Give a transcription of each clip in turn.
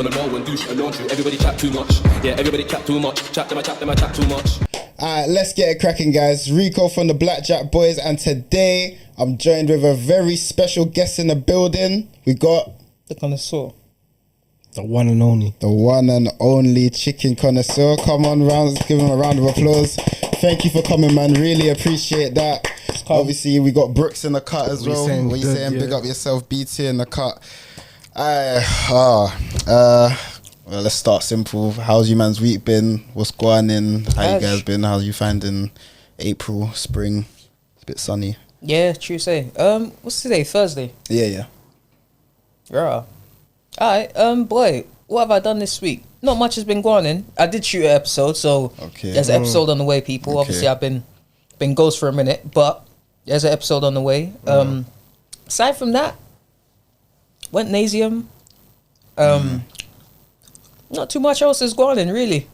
Everybody chat too much. Yeah, everybody chat too much. Chat them, I chat too much. Alright, let's get it cracking, guys. Rico from the Blackjack Boys, and today I'm joined with a very special guest in the building. We got the connoisseur, the one and only chicken connoisseur. Come on, give him a round of applause. Thank you for coming, man. Really appreciate that. Obviously, we got Brookz in the cut as well. What you saying? Big up yourself, BT in the cut. Well, let's start simple. How's you man's week been? What's going on? How you guys been? How you finding April, spring? It's a bit sunny. Yeah, Tuesday. What's today? Thursday. Yeah. Alright, boy, what have I done this week? Not much has been going on. I did shoot an episode, so there's an episode on the way, people. Obviously, I've been ghost for a minute, but there's an episode on the way. Aside from that, went Nasium. Not too much else is going on, really.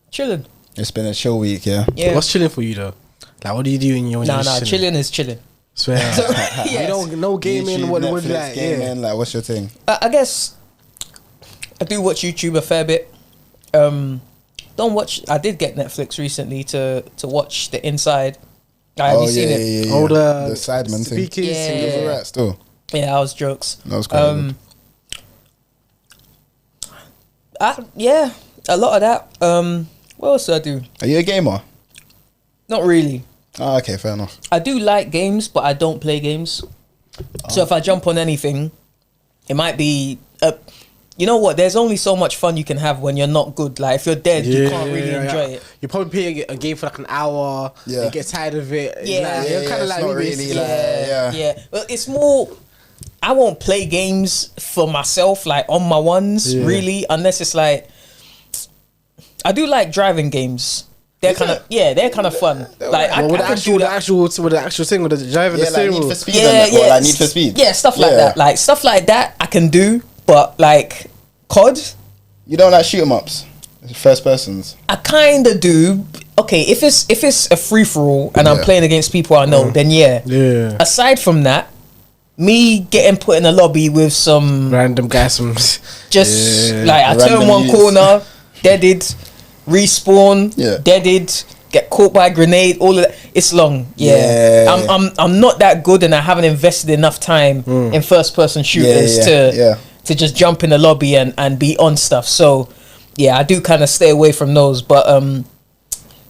Chilling. It's been a chill week, yeah. What's chilling for you though? Like, what do you do in your? Nah, chilling is chilling. Swear. Yes. You don't no gaming. YouTube, what like gaming? Like, what's your thing? I guess I do watch YouTube a fair bit. Don't watch. I did get Netflix recently to watch The Inside. Have you seen it? Yeah. Oh, the Sidemen thing. Yeah. All right, still. Yeah, that was jokes. That was quite yeah, a lot of that. What else do I do? Are you a gamer? Not really. Oh, okay, fair enough. I do like games, but I don't play games. So if I jump on anything, it might be you know what? There's only so much fun you can have when you're not good. Like, if you're dead, you can't really enjoy it. You probably play a game for like an hour. You get tired of it. You're kind of like not really like, Well, it's more. I won't play games for myself, like on my ones, really, unless it's like. I do like driving games. They're kind of fun. Like, with the actual thing, with the driving the steering wheel. Need for Speed. Like Need for Speed. Yeah, stuff like that. Like stuff like that, I can do. But like COD, you don't like shoot 'em ups, first persons. I kind of do. Okay, if it's a free for all and I'm playing against people I know, then yeah. Aside from that, me getting put in a lobby with some random guys from like I turn one corner, deaded, respawn, deaded, get caught by a grenade, all of that. It's long. I'm not that good, and I haven't invested enough time in first person shooters to just jump in the lobby and be on stuff. So yeah, I do kind of stay away from those, but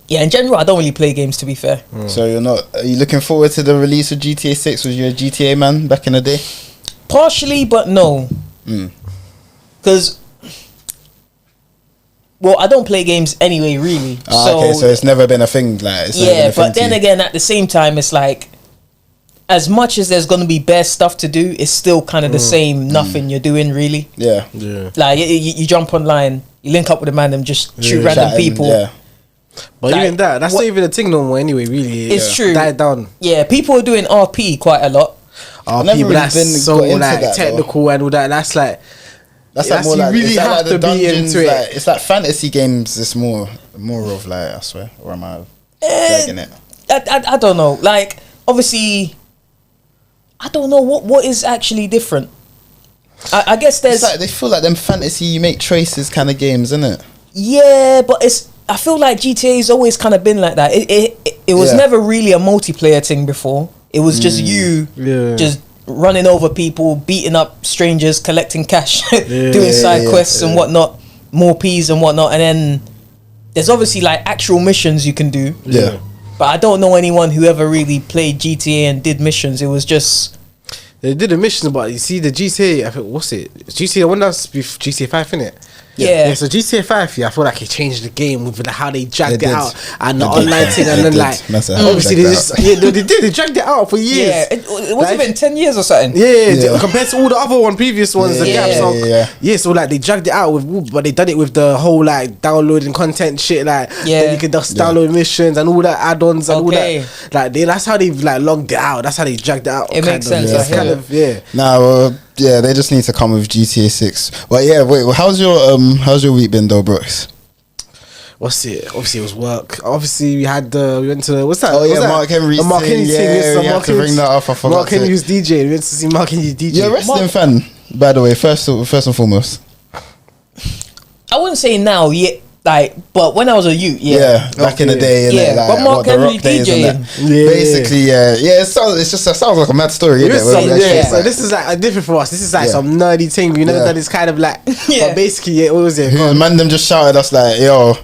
in general, I don't really play games, to be fair. So are you looking forward to the release of GTA 6? Was you a GTA man back in the day? Partially, but no. Because, well, I don't play games anyway, really. So it's never been a thing. Like, but then again, at the same time, it's like, as much as there's going to be bare stuff to do, it's still kind of the same nothing you're doing, really. Yeah. Like, you jump online, you link up with a man and just shoot random people. Yeah. But like, even that's not even a thing no more anyway, really. It's true. Died down. Yeah, people are doing RP quite a lot. RP, but that's so like technical and all that. That's like more like, you really have to be into it. Like, it's like fantasy games. It's more of like, I swear, or am I dragging it? I don't know. Like, obviously, I don't know what is actually different. I guess there's like, they feel like them fantasy, you make choices kind of games, isn't it? Yeah, but I feel like GTA's always kind of been like that. It was never really a multiplayer thing before. It was just you just running over people, beating up strangers, collecting cash, doing side quests and whatnot, more P's and whatnot. And then there's obviously like actual missions you can do. Yeah. But I don't know anyone who ever really played GTA and did missions. It was just... They did a mission, but you see the GTA, I think, what's it? GTA, the one that's GTA 5, innit? Yeah. So GTA 5, I feel like it changed the game with how they dragged it out and the online thing, and then like obviously they dragged it out for years. Yeah, it wasn't been 10 years or something. Yeah, compared to all the other previous ones, the gap. So like they dragged it out but they done it with the whole like downloading content shit, like then you can just download missions and all that add-ons and all that. Like that's how they've like logged it out. That's how they dragged it out. It makes sense. They just need to come with GTA 6. But how's your week been though, Brookz? What's it? Obviously, it was work. Obviously, we went to what's that? Oh yeah, Mark Henry's thing. Mark Henry's thing. We have to bring that up. I forgot. Mark Henry's DJ. We went to see Mark Henry's DJ. You're a wrestling fan, by the way. First and foremost. I wouldn't say now yet. Like, but when I was a youth, back in the day, like, but Mark Henry DJing, basically, it sounds like a mad story. So this is like different for us. This is like some nerdy thing. We never done this kind of like, but basically, what was it? Man, them just shouted us like, yo.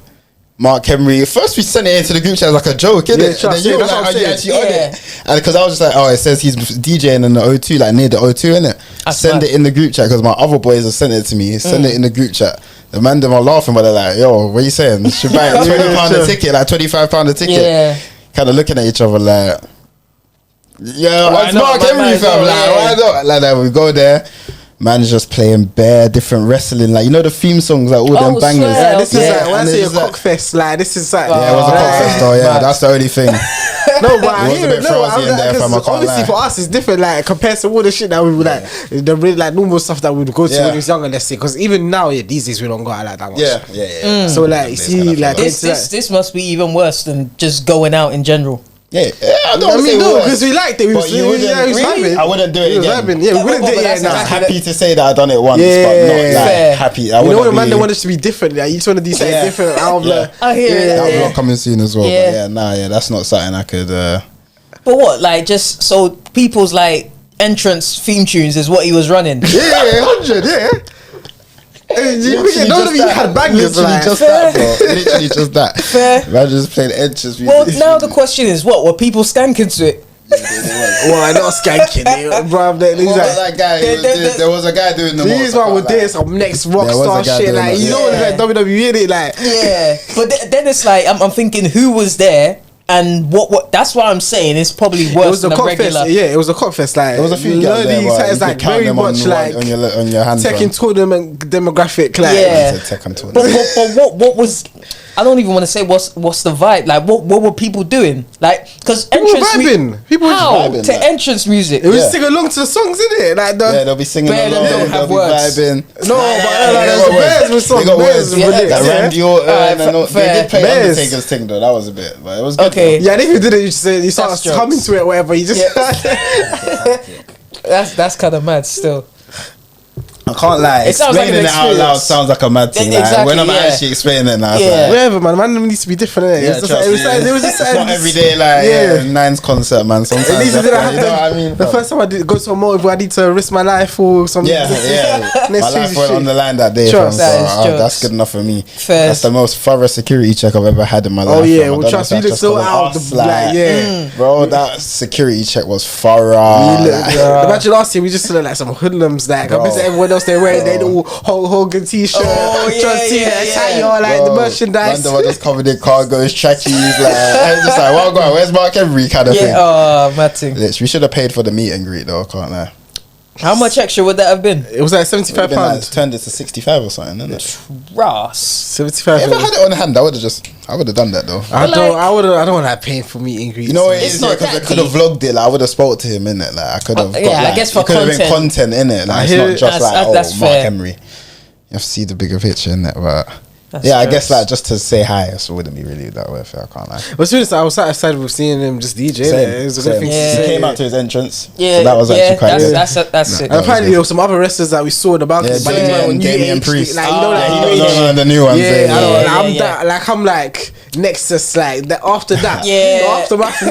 Mark Henry. First, we sent it into the group chat as like a joke, innit? And then you were like, are you actually on it? And because I was just like, oh, it says he's DJing in the O2, like near the O2, innit? Send it in the group chat because my other boys have sent it to me. Send it in the group chat. The man them are laughing, but they're like, yo, what are you saying? You should buy £20 a ticket, like £25 a ticket. Yeah. Kind of looking at each other like, it's Mark Henry, fam. Like, why not? Like that, we go there. Man's just playing bare different wrestling, like, you know, the theme songs, like all them bangers. Yeah, this is like, when I say a cockfest, like, this is like, it was a cockfest though. Yeah, that's the only thing. No, but I hear it. No, obviously for us it's different, like compared to all the shit that we would like, the really like normal stuff that we would go to when we was younger. Let's say, because even now, these days we don't go out like that much. So like, you see, like this must be even worse than just going out in general. I mean, no, because we liked it. I wouldn't do it again. We wouldn't do it now. Happy to say that I done it once, but not like happy. You know what, man? They want us to be different. Like, you just want to do something different. I hear it. That will coming soon as well. But that's not something I could. But what, like, just so people's like entrance theme tunes is what he was running? 100. You had bangers, literally just that, bro. Literally just that. Fair. Man just played entrance music. Well, now the question is, what were people skanking to it? Well, not skanking it, bro. That guy, there was a guy doing the. These one were doing some next rock star shit, like, you know, like WWE, it, like. Yeah, but then it's like I'm thinking, who was there? And what? That's why I'm saying it's probably worse than a regular. It was a cockfest. Like, it was a few guys there, it's like very much like on your hands. Tekken tournament demographic. Like, but what was? I don't even want to say what's the vibe. Like, what were people doing? Like, because entrance music. People how vibing, to like, entrance music. It was sing along to the songs, isn't it? Like they'll be singing along. Don't have words. Vibing. No, but there's bears with songs. Bears, like Randy Orton and they did play Undertaker's thing though. That was a bit, but it was good. Okay. Yeah, and if you did it, you start coming to it, or whatever. You just that's kind of mad still. I can't lie. Explaining it out loud sounds like a mad thing. Exactly, when I'm actually explaining it now, whatever, man needs to be different. It was just not every day like Nine's concert, man. Sometimes you know what I mean. The first time I did go to a motive, I need to risk my life or something. My life went on the line that day. That's good enough for me. That's the most thorough security check I've ever had in my life. Oh yeah, well trust me, you look so out of the black. Bro, that security check was thorough. Imagine last year we just looked like some hoodlums. Like I bet everyone else they wearing their little Hogan t-shirt, like the merchandise. Man, they were just covered in cargos, trackies, like just like, well, God, where's Mark Henry kind of thing. Mad thing. We should have paid for the meet and greet though, can't lie. How much extra would that have been? It was like £75. Like, turned it to 65 or something, isn't it? Ross. 75. If I had it on hand, I would have done that though. I don't want to pay for meet and greet. You know what it is? Because I could have vlogged it. Like, I would have spoke to him in it. Like I could have. I guess for content. It could have been content in it. Like, it's not just like Mark Henry. You have to see the bigger picture in it, but. I guess like just to say hi, so wouldn't be really that worth it. I can't lie. But seriously, I was satisfied with seeing him just DJ. It was a good thing. He came out to his entrance. So that was actually quite good. That's it. And apparently there were some other wrestlers that we saw in the balcony. Damien Priest. Like, you know, the new ones. I'm like Nexus, like after that. After that's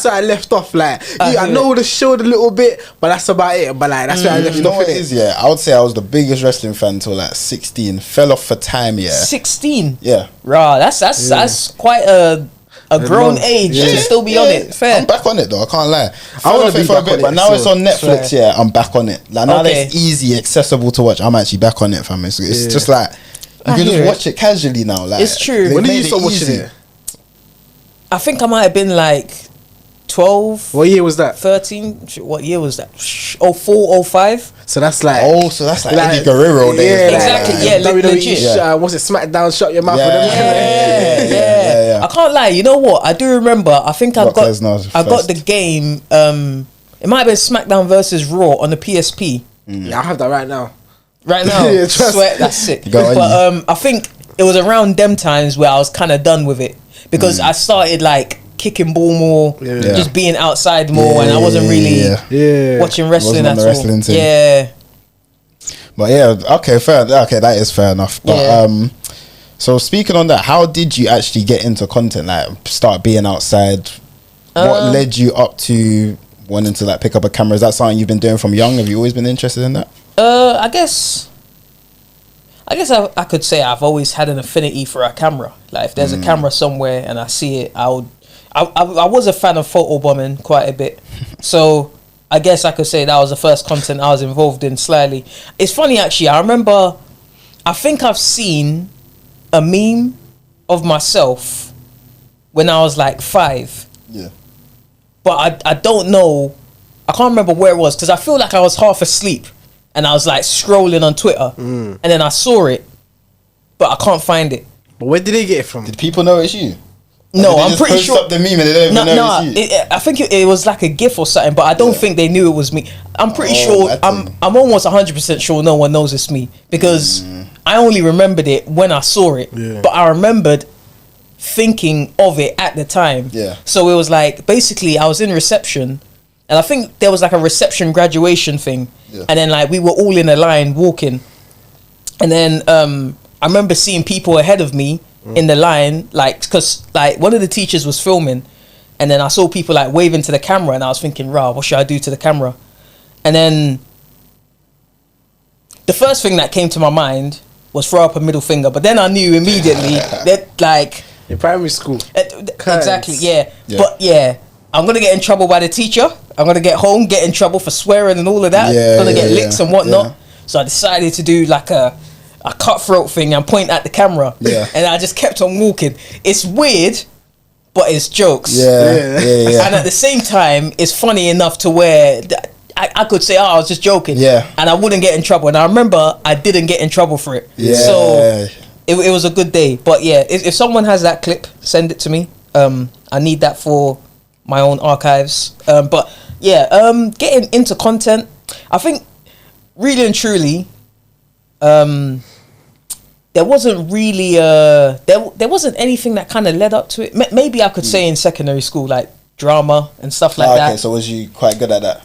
where I left off. Like I know the show a little bit, but that's about it. But like that's where I left off. It is, I would say I was the biggest wrestling fan until like 16. Fell off for time, 16? Yeah. Raw, that's quite a grown age to still be on it. Fair. I'm back on it though, I can't lie. I want to be for a bit, but now it's on Netflix, I'm back on it. Like now that it's easy, accessible to watch, I'm actually back on it, fam. It's just like, you can just watch it casually now. Like, it's true. When did you start watching it? I think I might have been like 12. What year was that? 13. What year was that? 04, 05. So that's like Eddie Guerrero days. Exactly. Legit. Was it SmackDown? Shut your mouth. I can't lie. You know what? I do remember. I think I got the game. It might have been SmackDown versus Raw on the PSP. Yeah, I have that right now. Right now, I swear that's sick. But I think it was around them times where I was kind of done with it because I started like kicking ball more, just being outside more, and I wasn't really watching wrestling at all. Yeah. But okay, fair. Okay, that is fair enough. But so speaking on that, how did you actually get into content? Like, start being outside. What led you up to wanting to like pick up a camera? Is that something you've been doing from young? Have you always been interested in that? I guess I could say I've always had an affinity for a camera. Like, if there's a camera somewhere and I see it, I was a fan of photobombing quite a bit. So I guess I could say that was the first content I was involved in slightly. It's funny, actually. I remember, I think I've seen a meme of myself when I was like 5. Yeah. But I don't know. I can't remember where it was, because I feel like I was half asleep and I was like scrolling on Twitter and then I saw it, but I can't find it. But where did they get it from? Did people know it's you? No, I'm pretty sure. Up the meme and they don't even know it's you. I think it was like a GIF or something, but I don't think they knew it was me. I'm pretty sure. I'm almost 100% sure no one knows it's me, because I only remembered it when I saw it. Yeah. But I remembered thinking of it at the time. Yeah. So it was like, basically I was in reception, and I think there was like a reception graduation thing, and then like we were all in a line walking, and then I remember seeing people ahead of me in the line, like, because like one of the teachers was filming, and then I saw people like waving to the camera, and I was thinking, rah, what should I do to the camera? And then the first thing that came to my mind was throw up a middle finger, but then I knew immediately that, like, in primary school, exactly, but I'm gonna get in trouble by the teacher. I'm gonna get home, get in trouble for swearing and all of that. I'm gonna get licks and whatnot. So I decided to do like a cutthroat thing and point at the camera. And I just kept on walking. It's weird, but it's jokes. And at the same time, it's funny enough to where I could say, I was just joking. And I wouldn't get in trouble. And I remember I didn't get in trouble for it. So it was a good day. But yeah, if someone has that clip, send it to me. I need that for my own archives. But yeah, getting into content, I think really and truly, there wasn't really there wasn't anything that kind of led up to it. Maybe I could say in secondary school, like drama and stuff like that. Okay, so was you quite good at that?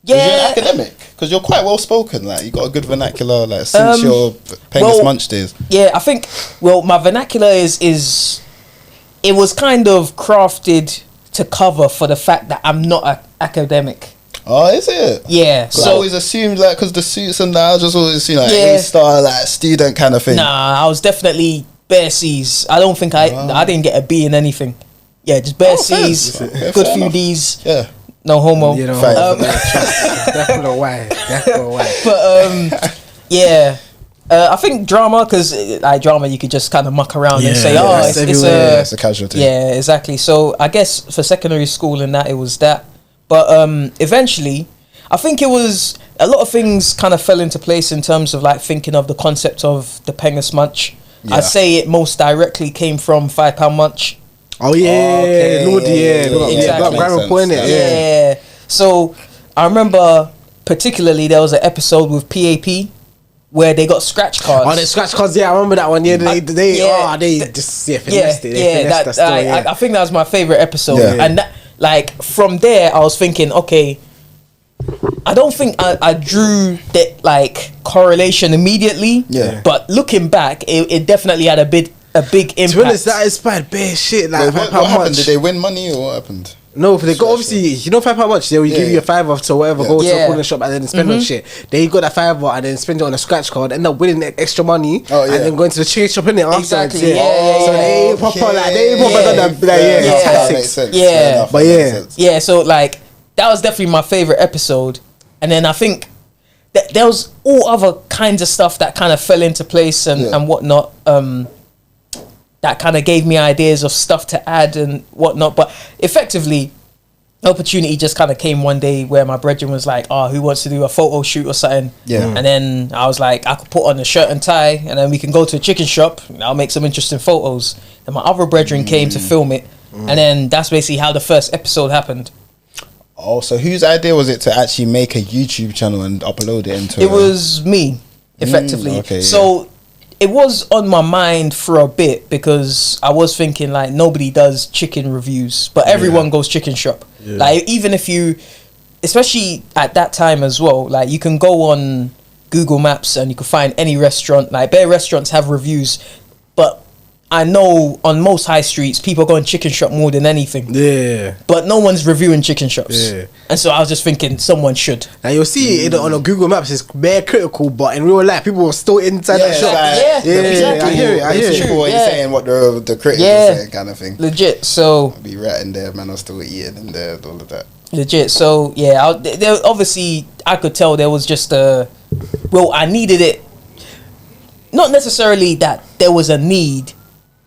Yeah. Was you an academic? Because you're quite well spoken. Like, you got a good vernacular. Like, since your Pengus Munch days. Yeah, I think. Well, my vernacular is it was kind of crafted to cover for the fact that I'm not an academic. Oh, is it? Yeah. So I always assumed, like, because the suits and that, I just always see like A-star, like student kind of thing. Nah, I was definitely bare C's. I don't think I didn't get a B in anything. Yeah, just bare C's, good few D's. Yeah. No homo. You know, that's gonna why. But yeah, I think drama, because like drama, you could just kind of muck around and say, it's a casual thing. Yeah, exactly. So I guess for secondary school and that, it was that. But eventually, I think it was a lot of things kind of fell into place in terms of like thinking of the concept of the Pengus Munch. Yeah. I'd say it most directly came from £5 Munch. Oh yeah, Lord, exactly. Yeah. So I remember particularly there was an episode with PAP where they got scratch cards. Oh, the scratch cards. Yeah, I remember that one. Yeah, they just finessed it. I think that was my favorite episode, and that, like, from there I was thinking, okay, I don't think I drew that like correlation immediately. Yeah. But looking back, it definitely had a big impact. To be honest, that inspired bare shit. Like, what happened? Did they win money or what happened? No, but they got, obviously, you know, £5 Munch, they will give you a £5 to whatever, go to a corner shop and then spend on shit. Then you got that £5 and then spend it on a scratch card, end up winning extra money, and then going to the chicken shop in it afterwards. Exactly. So they ain't proper done that. That makes sense. Yeah. But yeah, so like that was definitely my favorite episode. And then I think that there was all other kinds of stuff that kind of fell into place and whatnot. That kind of gave me ideas of stuff to add and whatnot. But effectively, the opportunity just kind of came one day where my brethren was like, who wants to do a photo shoot or something? Yeah. And then I was like, I could put on a shirt and tie and then we can go to a chicken shop and I'll make some interesting photos. Then my other brethren came to film it. And then that's basically how the first episode happened. Oh, so whose idea was it to actually make a YouTube channel and upload it into It was me, effectively. So it was on my mind for a bit because I was thinking like nobody does chicken reviews, but everyone goes chicken shop. Like even if you, especially at that time as well, like you can go on Google Maps and you can find any restaurant. Like bare restaurants have reviews, but I know on most high streets people go in chicken shop more than anything. Yeah. But no one's reviewing chicken shops. Yeah. And so I was just thinking someone should. Now you'll see it on a Google Maps, it's bare critical, but in real life people are still inside that shop. Exactly. I hear it. I hear people saying what the critics are saying, kind of thing. Legit. So I'll be ratting there, man. I'm still eating in there, all of that. Legit. So yeah, there obviously I could tell there was just I needed it. Not necessarily that there was a need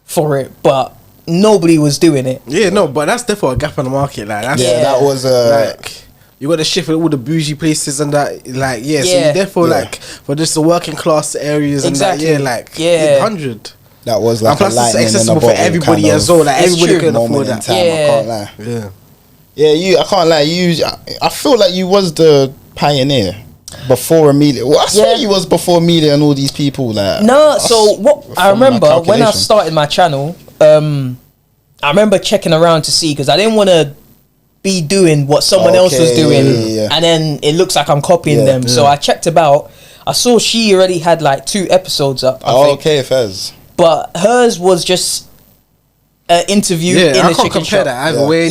for it, but nobody was doing it. Yeah, no, but that's definitely a gap in the market. Like, that's, that was like you got to shift with all the bougie places and that. Like, so you therefore like for just the working class areas and that. 100. That was like, and plus it's accessible for everybody as well. Like everybody can afford that. I can't lie. I can't lie. I feel like you was the pioneer. Before Amelia, I swear you was before Amelia and all these people. Like, so what I remember when I started my channel, I remember checking around to see because I didn't want to be doing what someone else was doing, and then it looks like I'm copying them. So I checked about. I saw she already had like 2 episodes up. I think. Fez. But hers was just an interview in a chicken shop. That either way.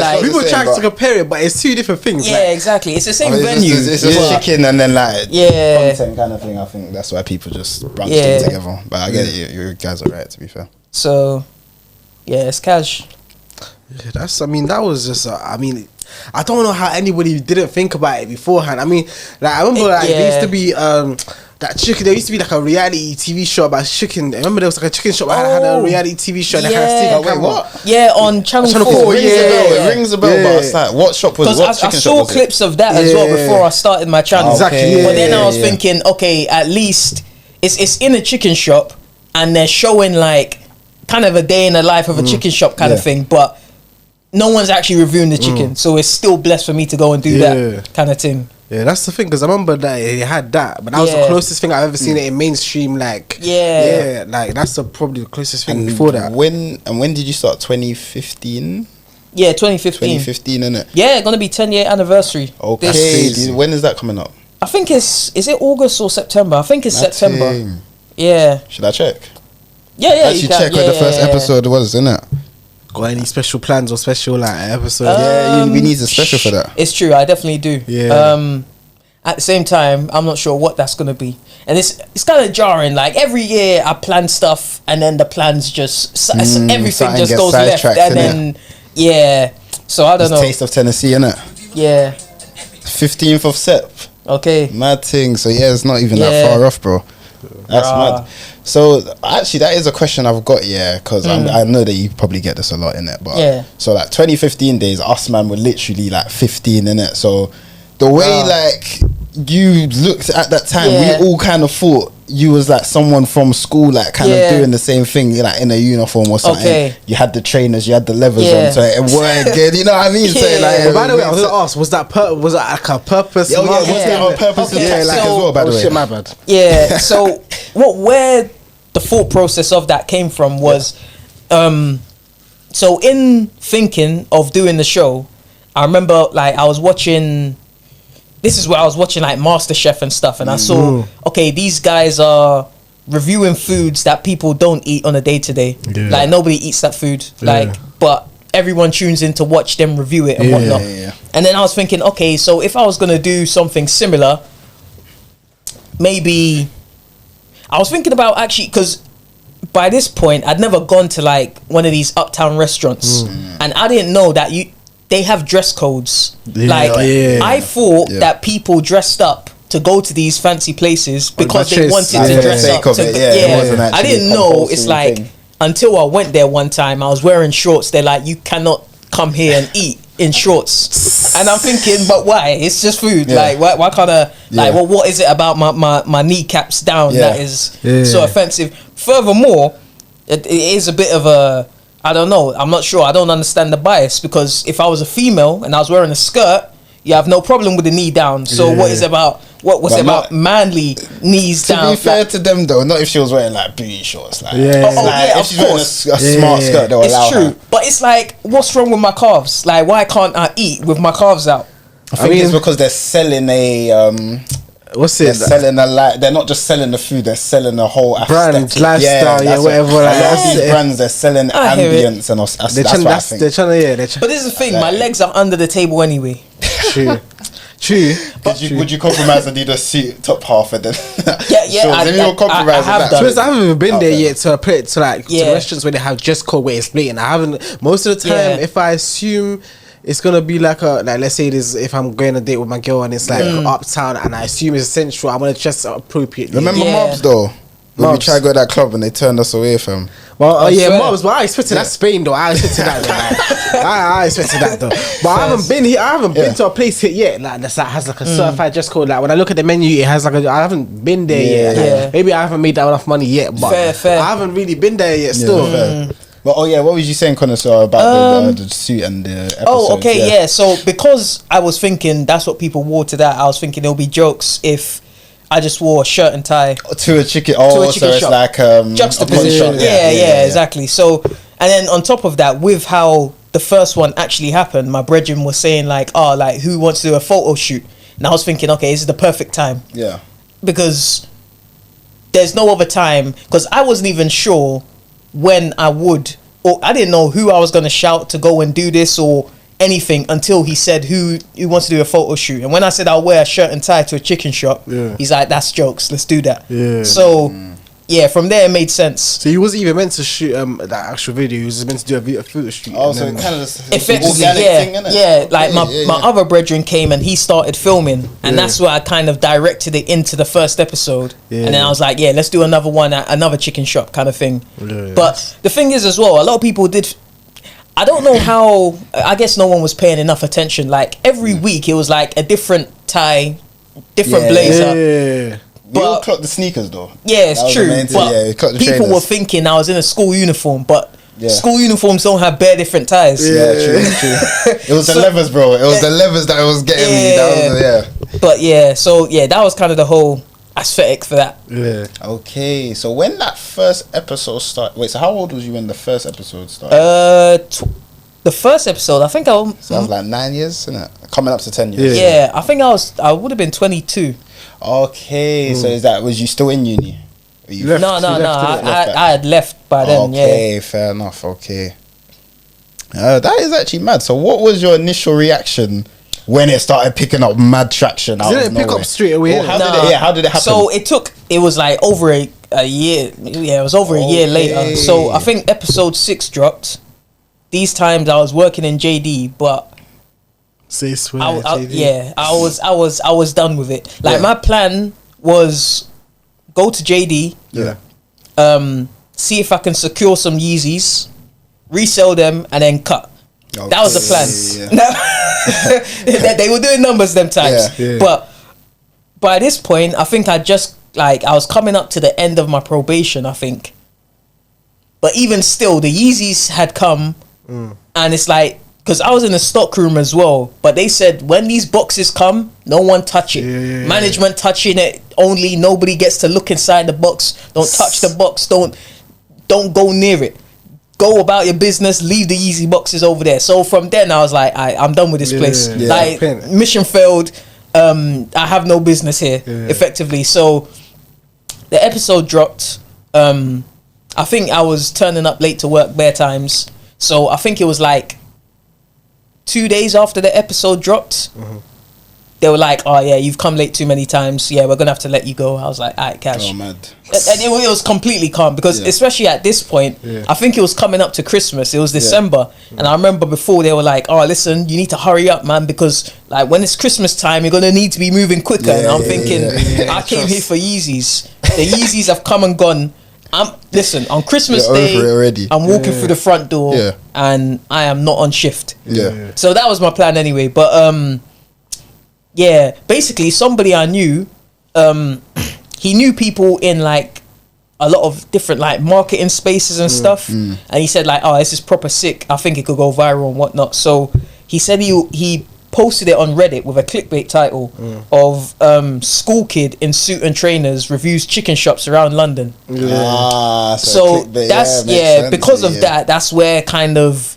Like, people try to compare it, but it's 2 different things. Yeah, exactly. It's the same venue. It's just chicken and then like content kind of thing. I think that's why people just bunch them together. But I get it. You guys are right. To be fair. So, it's cash. Yeah, that was just. I don't know how anybody didn't think about it beforehand. I mean, like I remember, there used to be that chicken. There used to be like a reality TV show about chicken. I remember there was like a chicken shop that had a reality TV show. And what? Yeah, on Channel 4. It rings a bell. But it's like, what shop was it? Because I saw clips of that as well before I started my channel. Exactly. But then I was thinking, okay, at least it's in a chicken shop and they're showing like kind of a day in the life of a chicken shop kind of thing, but no one's actually reviewing the chicken, so it's still blessed for me to go and do that kind of thing. Yeah, that's the thing, because I remember that it had that, but that was the closest thing I've ever seen it in mainstream. Like, like that's probably the closest thing before that. When did you start? 2015. Yeah, 2015. 2015, innit? Yeah, gonna be 10-year anniversary. Okay, when is that coming up? I think is it August or September? I think it's September. Yeah. Should I check? Yeah. Actually, check what the first episode was, innit? Got any special plans or special like episodes? We need a special for that. It's true, I definitely do. Yeah. At the same time, I'm not sure what that's gonna be, and it's kind of jarring. Like every year, I plan stuff, and then the plans just everything just goes left, and then So I don't know. Taste of Tennessee, innit? Yeah. 15th of Sep. Okay. Mad thing. So it's not even that far off, bro. That's mad. So actually, that is a question I've got, because I know that you probably get this a lot in it, but so like 2015 days, us man were literally like 15 in it. So the way like you looked at that time, we all kind of thought you was like someone from school, like kind of doing the same thing, like in a uniform or something. Okay. You had the trainers, you had the levers on, so it worked good. You know what I mean? So like, by the way, I was gonna ask, was that like a purpose? Was there on purpose? Like as well, by the way. Shit, my bad. Yeah. So where the thought process of that came from was, so in thinking of doing the show, I remember like I was watching. This is where I was watching like MasterChef and stuff, and I saw, okay, these guys are reviewing foods that people don't eat on a day-to-day. Like nobody eats that food, like, but everyone tunes in to watch them review it and whatnot. And then I was thinking, okay, so if I was gonna do something similar, maybe I was thinking about actually, because by this point I'd never gone to like one of these uptown restaurants, and I didn't know that they have dress codes. I thought that people dressed up to go to these fancy places because they wanted to dress up. I didn't know. It's like until I went there one time, I was wearing shorts. They're like, you cannot come here and eat in shorts. And I'm thinking, but why? It's just food. Like, why can't I? Like, well, what is it about my kneecaps down that is so offensive? Furthermore, it is a bit of a, I don't know. I'm not sure. I don't understand the bias, because if I was a female and I was wearing a skirt, you have no problem with the knee down. So what was about manly knees down? To be fair to them though, not if she was wearing like booty shorts. Like, if she's wearing a smart skirt, they'll allow her. It's true, but it's like, what's wrong with my calves? Like, why can't I eat with my calves out? I think it's because they're selling a what's it? They're selling they're not just selling the food, they're selling the whole brand, lifestyle, whatever. A lot of these brands, they're selling ambience and that's what I think. But this is the thing, my legs are under the table anyway. True. Would you compromise and do the suit top half and then? I have done. I haven't even been there yet to restaurants where they have dress code where it's blatant. I haven't. Most of the time, if I assume it's gonna be like let's say it is, if I'm going on a date with my girl and it's like uptown and I assume it's central, I'm gonna dress appropriately. Remember Mobs though? When we tried to go to that club and they turned us away from. Well, Mobs, but I expected that Spain though. I expected that though. I expected that though. But I haven't been here. I haven't been to a place here yet. Like that has like a certified dress code. Like when I look at the menu, it has like I haven't been there yet. Like, maybe I haven't made that enough money yet. But fair. I haven't really been there yet. Still. Well, what was you saying, Connoisseur, about the suit and the episodes? Oh, okay, So because I was thinking that's what people wore to that, I was thinking it'll be jokes if I just wore a shirt and tie to a chicken. Oh, so it's like juxtaposition. Yeah, exactly. So, and then on top of that, with how the first one actually happened, my brethren was saying like, who wants to do a photo shoot? And I was thinking, okay, this is the perfect time. Yeah. Because there's no other time. Because I wasn't even sure when I would, or I didn't know who I was going to shout to go and do this or anything until he said who wants to do a photo shoot. And when I said I'll wear a shirt and tie to a chicken shop, he's like, that's jokes, let's do that. So from there it made sense. So he wasn't even meant to shoot that actual video, he was meant to do a photo shoot. Oh, so it kind of effectively, my other brethren came and he started filming, and that's where I kind of directed it into the first episode. And then I was like, let's do another one at another chicken shop kind of thing. But the thing is as well, a lot of people did, I don't know how, I guess no one was paying enough attention. Like every week it was like a different tie, different blazer. We all clocked the sneakers though. Yeah, it's true. But people were thinking I was in a school uniform, but school uniforms don't have bare different ties. Yeah, true. It was the levers, bro. It was the levers that was getting me. That was But that was kind of the whole aesthetic for that. Yeah. Okay, so when that first episode started, wait, so how old was you when the first episode started? The first episode, I think sounds like 9 years, isn't it? Coming up to 10 years. Yeah, I think I would have been 22. Okay, so was you still in uni? No, I had left by then. Okay, fair enough. Okay, that is actually mad. So, what was your initial reaction when it started picking up mad traction? Did it pick up straight away? How did it happen? So it was like over a year. Yeah, it was over a year later. So I think episode 6 dropped. These times I was working in JD, but I was done with it. Like my plan was go to JD, see if I can secure some Yeezys, resell them, and then cut. Okay. That was the plan. They were doing numbers them times, but by this point, I think I was coming up to the end of my probation, I think. But even still, the Yeezys had come, and it's like, because I was in the stock room as well, but they said when these boxes come, no one touch it. Management touching it only. Nobody gets to look inside the box. Don't touch the box. Don't go near it. Go about your business. Leave the Yeezy boxes over there. So from then I was like, I'm done with this place. Mission failed. I have no business here. Effectively. So the episode dropped. I think I was turning up late to work bare times. So I think it was like 2 days after the episode dropped, they were like, oh yeah, you've come late too many times, we're gonna have to let you go. I was like, alright, cash. Oh, mad. And it was completely calm, because especially at this point, I think it was coming up to Christmas, it was December, and I remember before they were like, oh listen, you need to hurry up, man, because like when it's Christmas time, you're gonna need to be moving quicker. And I'm thinking, I came here for Yeezys. The Yeezys have come and gone. Listen, on Christmas Day, I'm walking through the front door and I am not on shift. So that was my plan anyway. But basically somebody I knew, he knew people in like a lot of different like marketing spaces and stuff. And he said like, oh, this is proper sick. I think it could go viral and whatnot. So he said he posted it on Reddit with a clickbait title of school kid in suit and trainers reviews chicken shops around London. So that's because of that, that's where kind of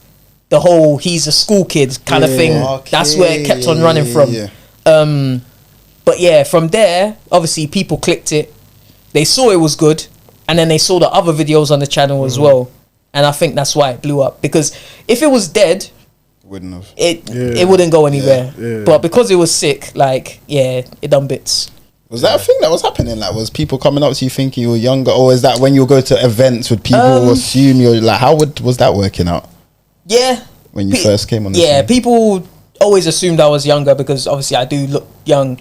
the whole he's a school kid kind of thing. That's where it kept on running from. But yeah, from there, obviously people clicked it. They saw it was good, and then they saw the other videos on the channel as well. And I think that's why it blew up. Because if it was dead, wouldn't have. It wouldn't go anywhere. But because it was sick, like, it done bits. Was that a thing that was happening? Like, was people coming up to you thinking you were younger, or is that when you go to events, would people assume you're like? How was that working out? Yeah, when you first came on the scene? People always assumed I was younger because obviously I do look young.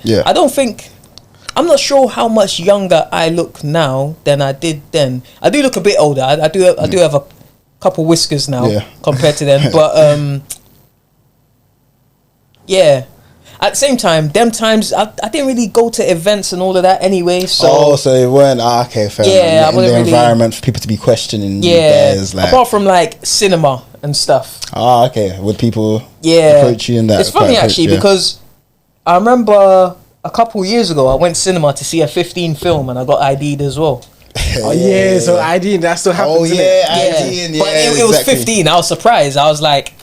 I'm not sure how much younger I look now than I did then. I do look a bit older. I do have a couple whiskers now compared to then. But at the same time, them times I didn't really go to events and all of that anyway. So so it weren't fair enough. In the environment for people to be questioning. Apart from like cinema and stuff. Would people approach you in that? It's funny actually because I remember a couple years ago I went cinema to see a 15 film and I got ID'd as well. So ID that still happens. But it was 15. I was surprised. I was like,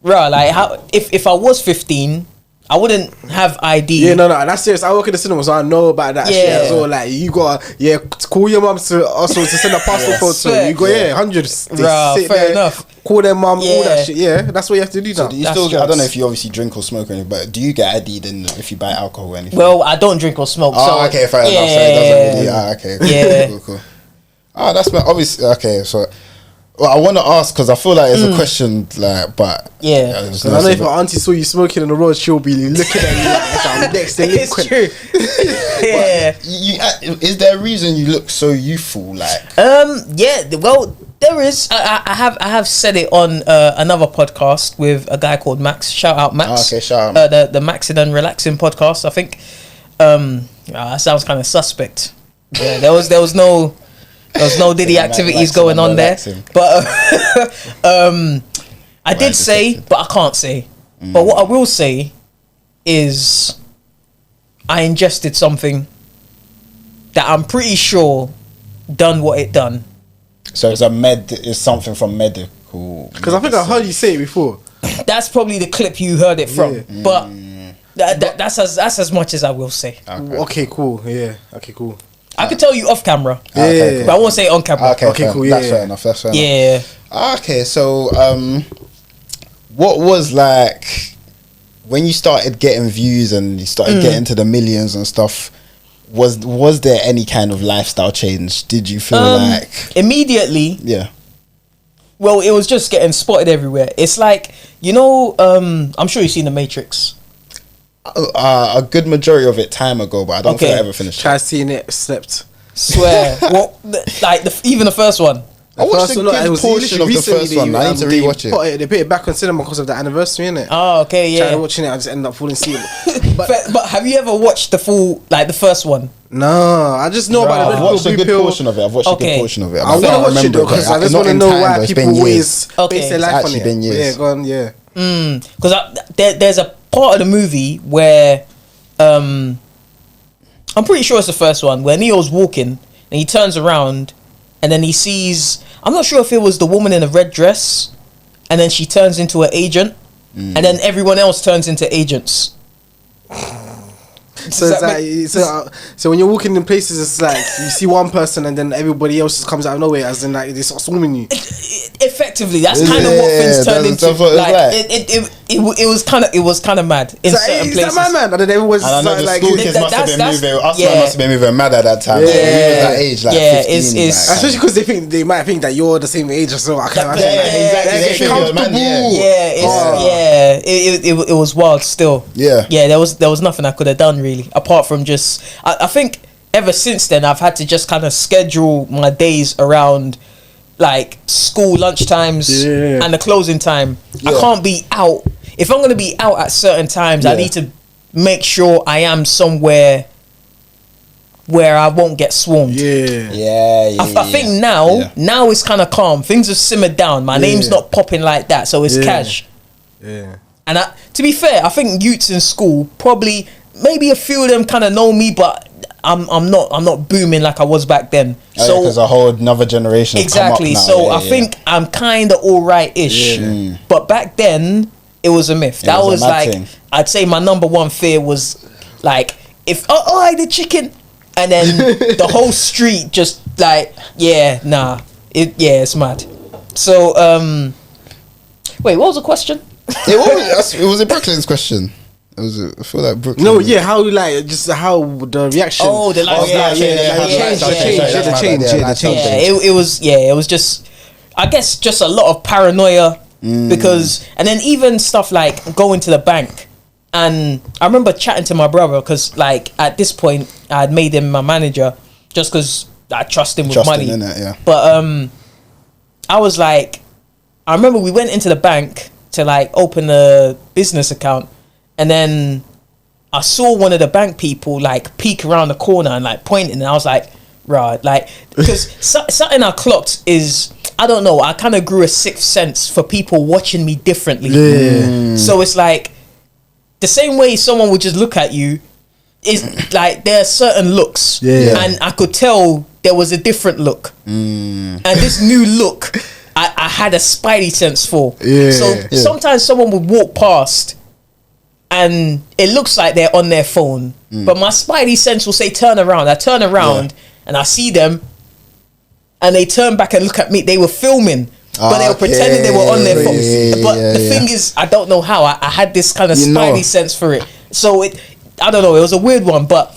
bro, like how if I was 15, I wouldn't have ID. No, that's serious. I work in the cinema, so I know about that shit as well. Like, you got call your mum to also to send a passport photo. You got hundreds. Fair enough. Call their mum, all that shit. Yeah, that's what you have to do now. So do you still? I don't know if you obviously drink or smoke or anything, but do you get ID then if you buy alcohol or anything? Well, I don't drink or smoke. Fair enough. So it doesn't really. Cool. That's obviously okay. So. Well, I want to ask because I feel like it's a question, like, but I know if my auntie saw you smoking on the road, she'll be looking at you like I'm next to It's true. Is there a reason you look so youthful? Like, well, there is. I have said it on another podcast with a guy called Max. Shout out Max. Shout out. The Maxing and Relaxing podcast. I think that sounds kind of suspect. Yeah, there was no Diddy activities going on there, but I did say, but I can't say. But what I will say is I ingested something that I'm pretty sure done what it done. So it's something from medical. Because I think I heard you say it before. That's probably the clip you heard it from, but that's as much as I will say. Okay, cool. Yeah. Okay, cool. I could tell you off camera, but I won't say it on camera. Okay, cool. That's fair enough. Yeah. Okay, so what was like when you started getting views and you started getting to the millions and stuff? Was there any kind of lifestyle change? Did you feel like immediately? Yeah. Well, it was just getting spotted everywhere. It's like I'm sure you've seen The Matrix. A good majority of it time ago, but I don't think I ever finished. Tried seeing it, slept. Swear, even the first one. I watched a good portion of the first one. I need to rewatch it. They put it back on cinema because of the anniversary, innit? Oh, okay, yeah. Tried watching it, I just ended up falling asleep. But have you ever watched the full, the first one? No, I just know about it. I've watched a good portion of it. I want to watch it though because I just want to know why people always base their life on it. Yeah, go on, yeah. Because there's a part of the movie where I'm pretty sure it's the first one where Neo's walking and he turns around and then he sees, I'm not sure if it was the woman in a red dress and then she turns into an agent and then everyone else turns into agents. So so when you're walking in places, it's like you see one person and then everybody else just comes out of nowhere, as in like they start swarming you. Effectively, that's kind of what things turned into. It was kind of mad in certain places. Is that my man? And then everyone's like, school kids must have been moving. Us must have been moving mad at that time. We was that age, like 15, especially because they might think that you're the same age or so. I can't imagine. It was wild still. Yeah, there was nothing I could have done really, apart from just I think ever since then I've had to just kind of schedule my days around like school lunch times and the closing time. I can't be out. If I'm going to be out at certain times, I need to make sure I am somewhere where I won't get swarmed. I think now it's kind of calm. Things have simmered down. My name's not popping like that, so it's cash. And to be fair, I think youths in school probably, maybe a few of them kind of know me, but I'm not booming like I was back then. So because a whole another generation exactly. Has come up now. So I think I'm kind of alright-ish. But back then it was a myth. That was like thing. I'd say my number one fear was like if I the chicken, and then the whole street just like it's mad. So wait, what was the question? It was a Brooklyn's question. I feel like Brooklyn. No, how like just how the reaction. Oh, the change. It was just, I guess, just a lot of paranoia because, and then even stuff like going to the bank, and I remember chatting to my brother because like at this point I had made him my manager just because I trust him with money. But I was like, I remember we went into the bank to like open a business account. And then I saw one of the bank people like peek around the corner and like pointing, and I was like, right, like, because something I clocked is, I don't know, I kind of grew a sixth sense for people watching me differently. So it's like the same way someone would just look at you is like there are certain looks, and I could tell there was a different look, and this new look I had a spidey sense for. So sometimes someone would walk past and it looks like they're on their phone, but my spidey sense will say turn around. I turn around and I see them, and they turn back and look at me. They were filming, but they were pretending they were on their phone. But the thing is, I don't know how I had this kind of spidey sense for it. So I don't know. It was a weird one, but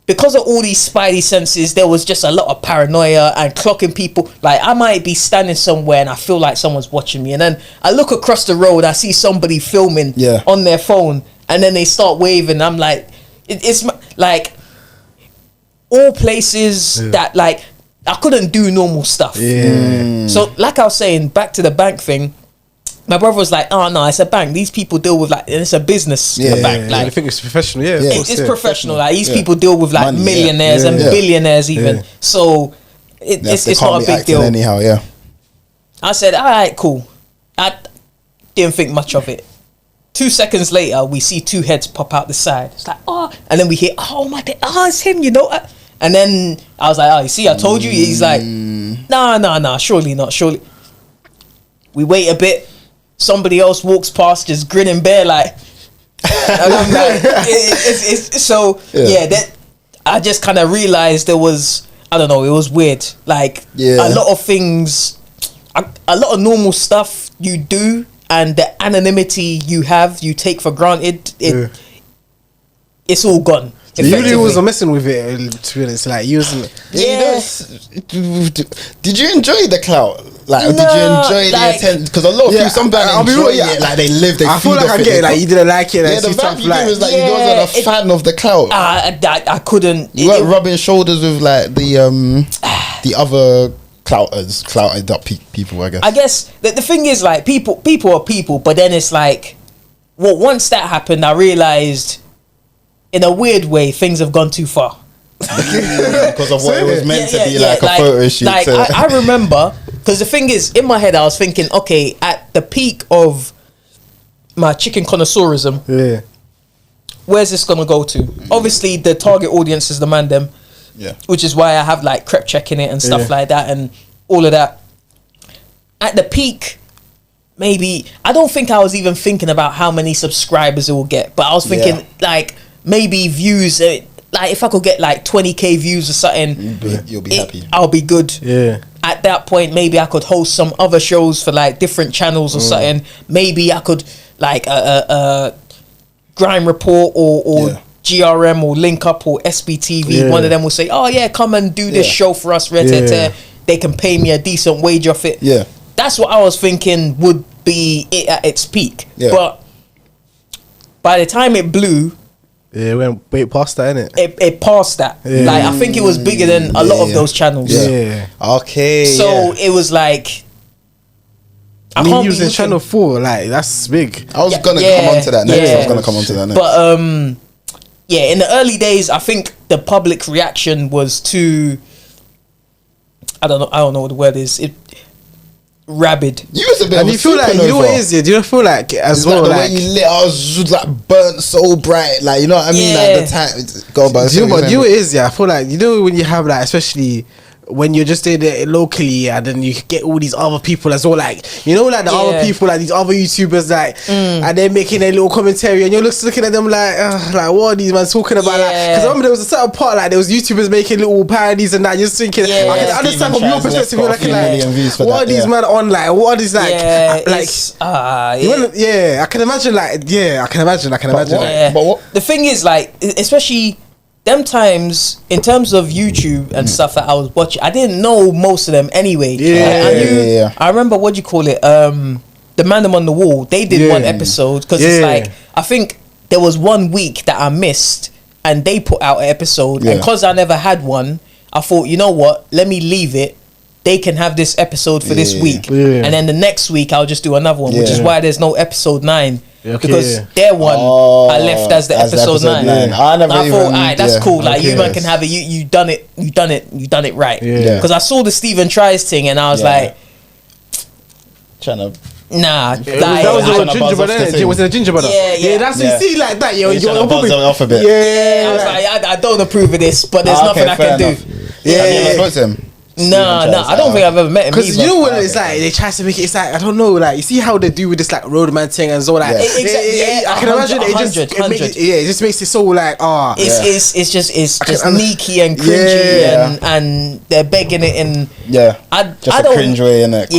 because of all these spidey senses, there was just a lot of paranoia and clocking people. Like I might be standing somewhere and I feel like someone's watching me, and then I look across the road, I see somebody filming on their phone, and then they start waving. I'm like, it's like all places that like I couldn't do normal stuff. So like I was saying, back to the bank thing. My brother was like, "Oh no, it's a bank. These people deal with like, and it's a business. A bank. Like, I think it's professional. It's professional. Like these people deal with like money, millionaires and billionaires even. So it's not a big deal. Anyhow, I said, all right, cool. I didn't think much of it. 2 seconds later, we see two heads pop out the side. It's like, oh, and then we hear, oh my god, it's him, you know. And then I was like, oh, you see, I told you. He's like, nah, surely not, surely. We wait a bit. Somebody else walks past, just grinning bare like. And I'm like, that I just kind of realized there was, I don't know, it was weird. Like a lot of things, a lot of normal stuff you do, and the anonymity you take for granted. It's all gone. You really wasn't messing with it, to be honest. Like you wasn't. Did you enjoy the clout? Like, did you enjoy the attention? Because a lot of people, some bands enjoy it. Like they live, they I feel like I get it. Like you didn't like it. The vibe you give is like you wasn't a fan of the clout. I couldn't. You weren't rubbing shoulders with like the other clouted up people. I guess. I guess the thing is like people are people, but then it's like, well, once that happened, I realized, in a weird way, things have gone too far. Because of what it was meant to be, like a photo shoot. Like I remember, because the thing is, in my head, I was thinking, okay, at the peak of my chicken connoisseurism, where's this gonna go to? Obviously, the target audience is the man them, which is why I have like crep checking it and stuff like that and all of that. At the peak, maybe I don't think I was even thinking about how many subscribers it will get, but I was thinking like maybe views. Like if I could get like 20k views or something, you'll be happy. I'll be good. At that point, maybe I could host some other shows for like different channels or something. Maybe I could like Grime Report or GRM or Link Up or SBTV. One of them will say, "Oh yeah, come and do this show for us." They can pay me a decent wage off it. That's what I was thinking would be it at its peak. But by the time it blew. It went way past that, innit? It passed that. Like I think it was bigger than a lot of those channels. Okay. So it was like, I mean, using Channel 4, like that's big. I was gonna come on to that next. But in the early days, I think the public reaction was too. I don't know what the word is. rabid. You was a bit. And you feel like, you know what it is? Yeah, do you feel like as well? The Like way you lit, I was like burnt so bright. Like, you know what I mean? Like the time. Go by. do you know what it is? Yeah, I feel like, you know, when you have like, especially when you're just doing it locally, and then you get all these other people as well, like, you know, like the other people, like these other YouTubers, like, and they're making their little commentary, and you're looking at them like what are these man talking about? Like, because I remember there was a certain part, like there was YouTubers making little parodies and that. You're just thinking, I can understand from your perspective. You're like, what are these man on? Like, what is like, I can imagine. Like, I can imagine. But what? The thing is, like, especially them times in terms of YouTube and stuff that I was watching, I didn't know most of them anyway. I remember, what do you call it? The Man Them on the Wall. They did one episode because it's like, I think there was 1 week that I missed and they put out an episode, and because I never had one, I thought, you know what? Let me leave it. They can have this episode for this week, and then the next week I'll just do another one, which is why there's no episode 9. Because their one I left as the episode 9. I thought, alright, that's cool. Like, you man can have it. You done it right. Because I saw the Stephen Tries thing, and I was like, trying to. Nah, that was the ginger brother. Was it a ginger brother? Yeah. That's you see like that. You're probably off a bit. I was like, I don't approve of this, but there's nothing I can do. Have you ever spoke to him? No, I don't think I've ever met him. Because you know what it's like, they try to make it. It's like, I don't know, like, you see how they do with this like roadman thing and so like. I can imagine it just makes it so like it's just sneaky and cringy and they're begging it in. I don't cringe way in it.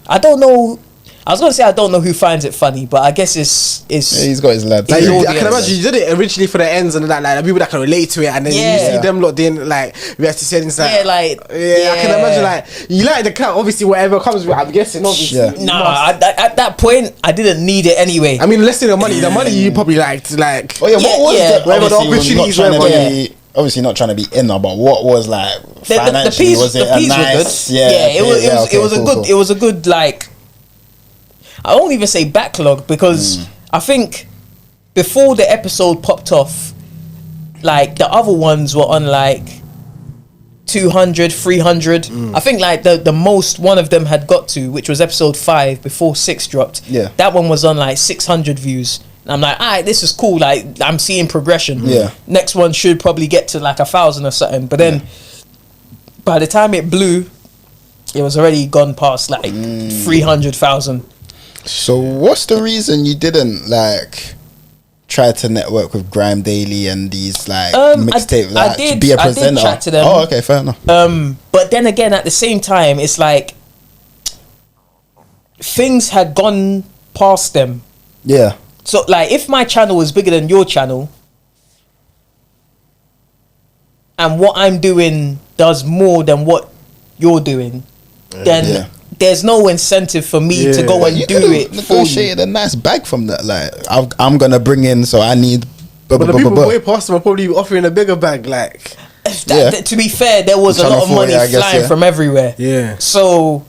I don't know. I was gonna say I don't know who finds it funny, but I guess it's he's got his lads. Like, I can imagine you did it originally for the ends and that, like the people that can relate to it, and then you see them lot in like react to settings like I can imagine, like, you like the cut, obviously whatever comes with it, I'm guessing obviously. At that point I didn't need it anyway. I mean, less than the money you probably liked, like what was whatever the opportunities obviously not trying to be inner, but what was like the financially, peas was it were good. It was a good like, I won't even say backlog, because I think before the episode popped off, like the other ones were on like 200, 300. I think like the most one of them had got to, which was episode 5 before 6 dropped. That one was on like 600 views. And I'm like, alright, this is cool. Like, I'm seeing progression. Next one should probably get to like 1,000 or something. But then by the time it blew, it was already gone past like 300,000. So what's the reason you didn't like try to network with Grime Daily and these like mixtape, like, to be a presenter? I did chat to them. Oh, okay, fair enough. But then again, at the same time, it's like things had gone past them. So like, if my channel was bigger than your channel, and what I'm doing does more than what you're doing, then there's no incentive for me to go and do it. Negotiated a nice bag from that. Like, I'm gonna bring in, so I need. But the people way past them are probably offering a bigger bag. Like, to be fair, there was a lot of money flying from everywhere. So,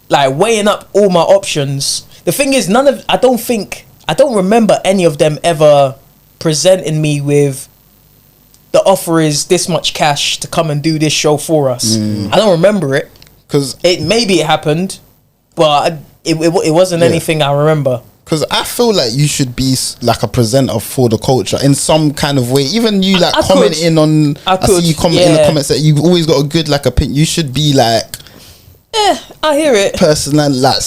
like, weighing up all my options. The thing is, I don't remember any of them ever presenting me with, the offer is this much cash to come and do this show for us. I don't remember it. Because maybe it happened, but it wasn't anything I remember. Because I feel like you should be like a presenter for the culture in some kind of way. Even you like commenting on. I see you comment in the comments that you've always got a good like opinion. You should be like. I hear it. Person and like,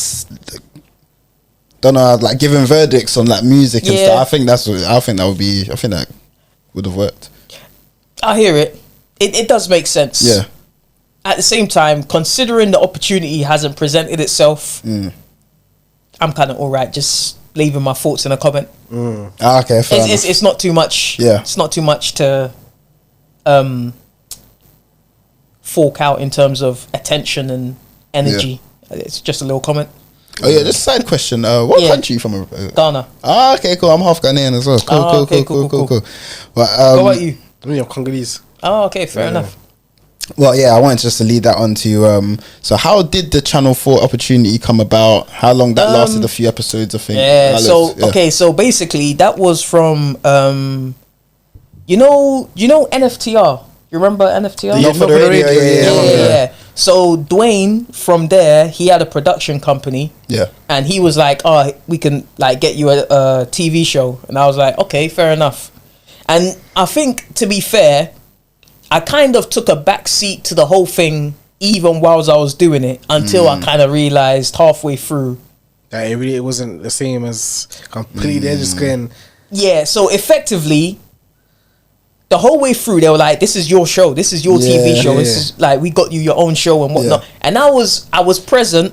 don't know, like giving verdicts on like music and stuff. I think that would have worked. I hear it. It does make sense. At the same time, considering the opportunity hasn't presented itself, I'm kind of alright just leaving my thoughts in a comment. Okay, fair enough. It's not too much. It's not too much to fork out in terms of attention and energy. It's just a little comment. Oh yeah, just a side question. What country are you from? Ghana. Okay, cool. I'm half Ghanaian as well. Cool. But, what about you? I'm Congolese. Oh, okay, fair enough. Well, yeah, I wanted just to lead that on to so how did the Channel 4 opportunity come about? How long that lasted? A few episodes, I think. Okay, so basically that was from you know NFTR. You remember NFTR? For the radio, yeah. So Dwayne, from there, he had a production company. Yeah. And he was like, "Oh, we can like get you a TV show." And I was like, "Okay, fair enough." And I think, to be fair, I kind of took a back seat to the whole thing, even whilst I was doing it, until I kind of realized halfway through that it wasn't the same as completely. They're just going. Yeah. So effectively, the whole way through, they were like, "This is your show. This is your TV show. This is like, we got you your own show and whatnot." And I was present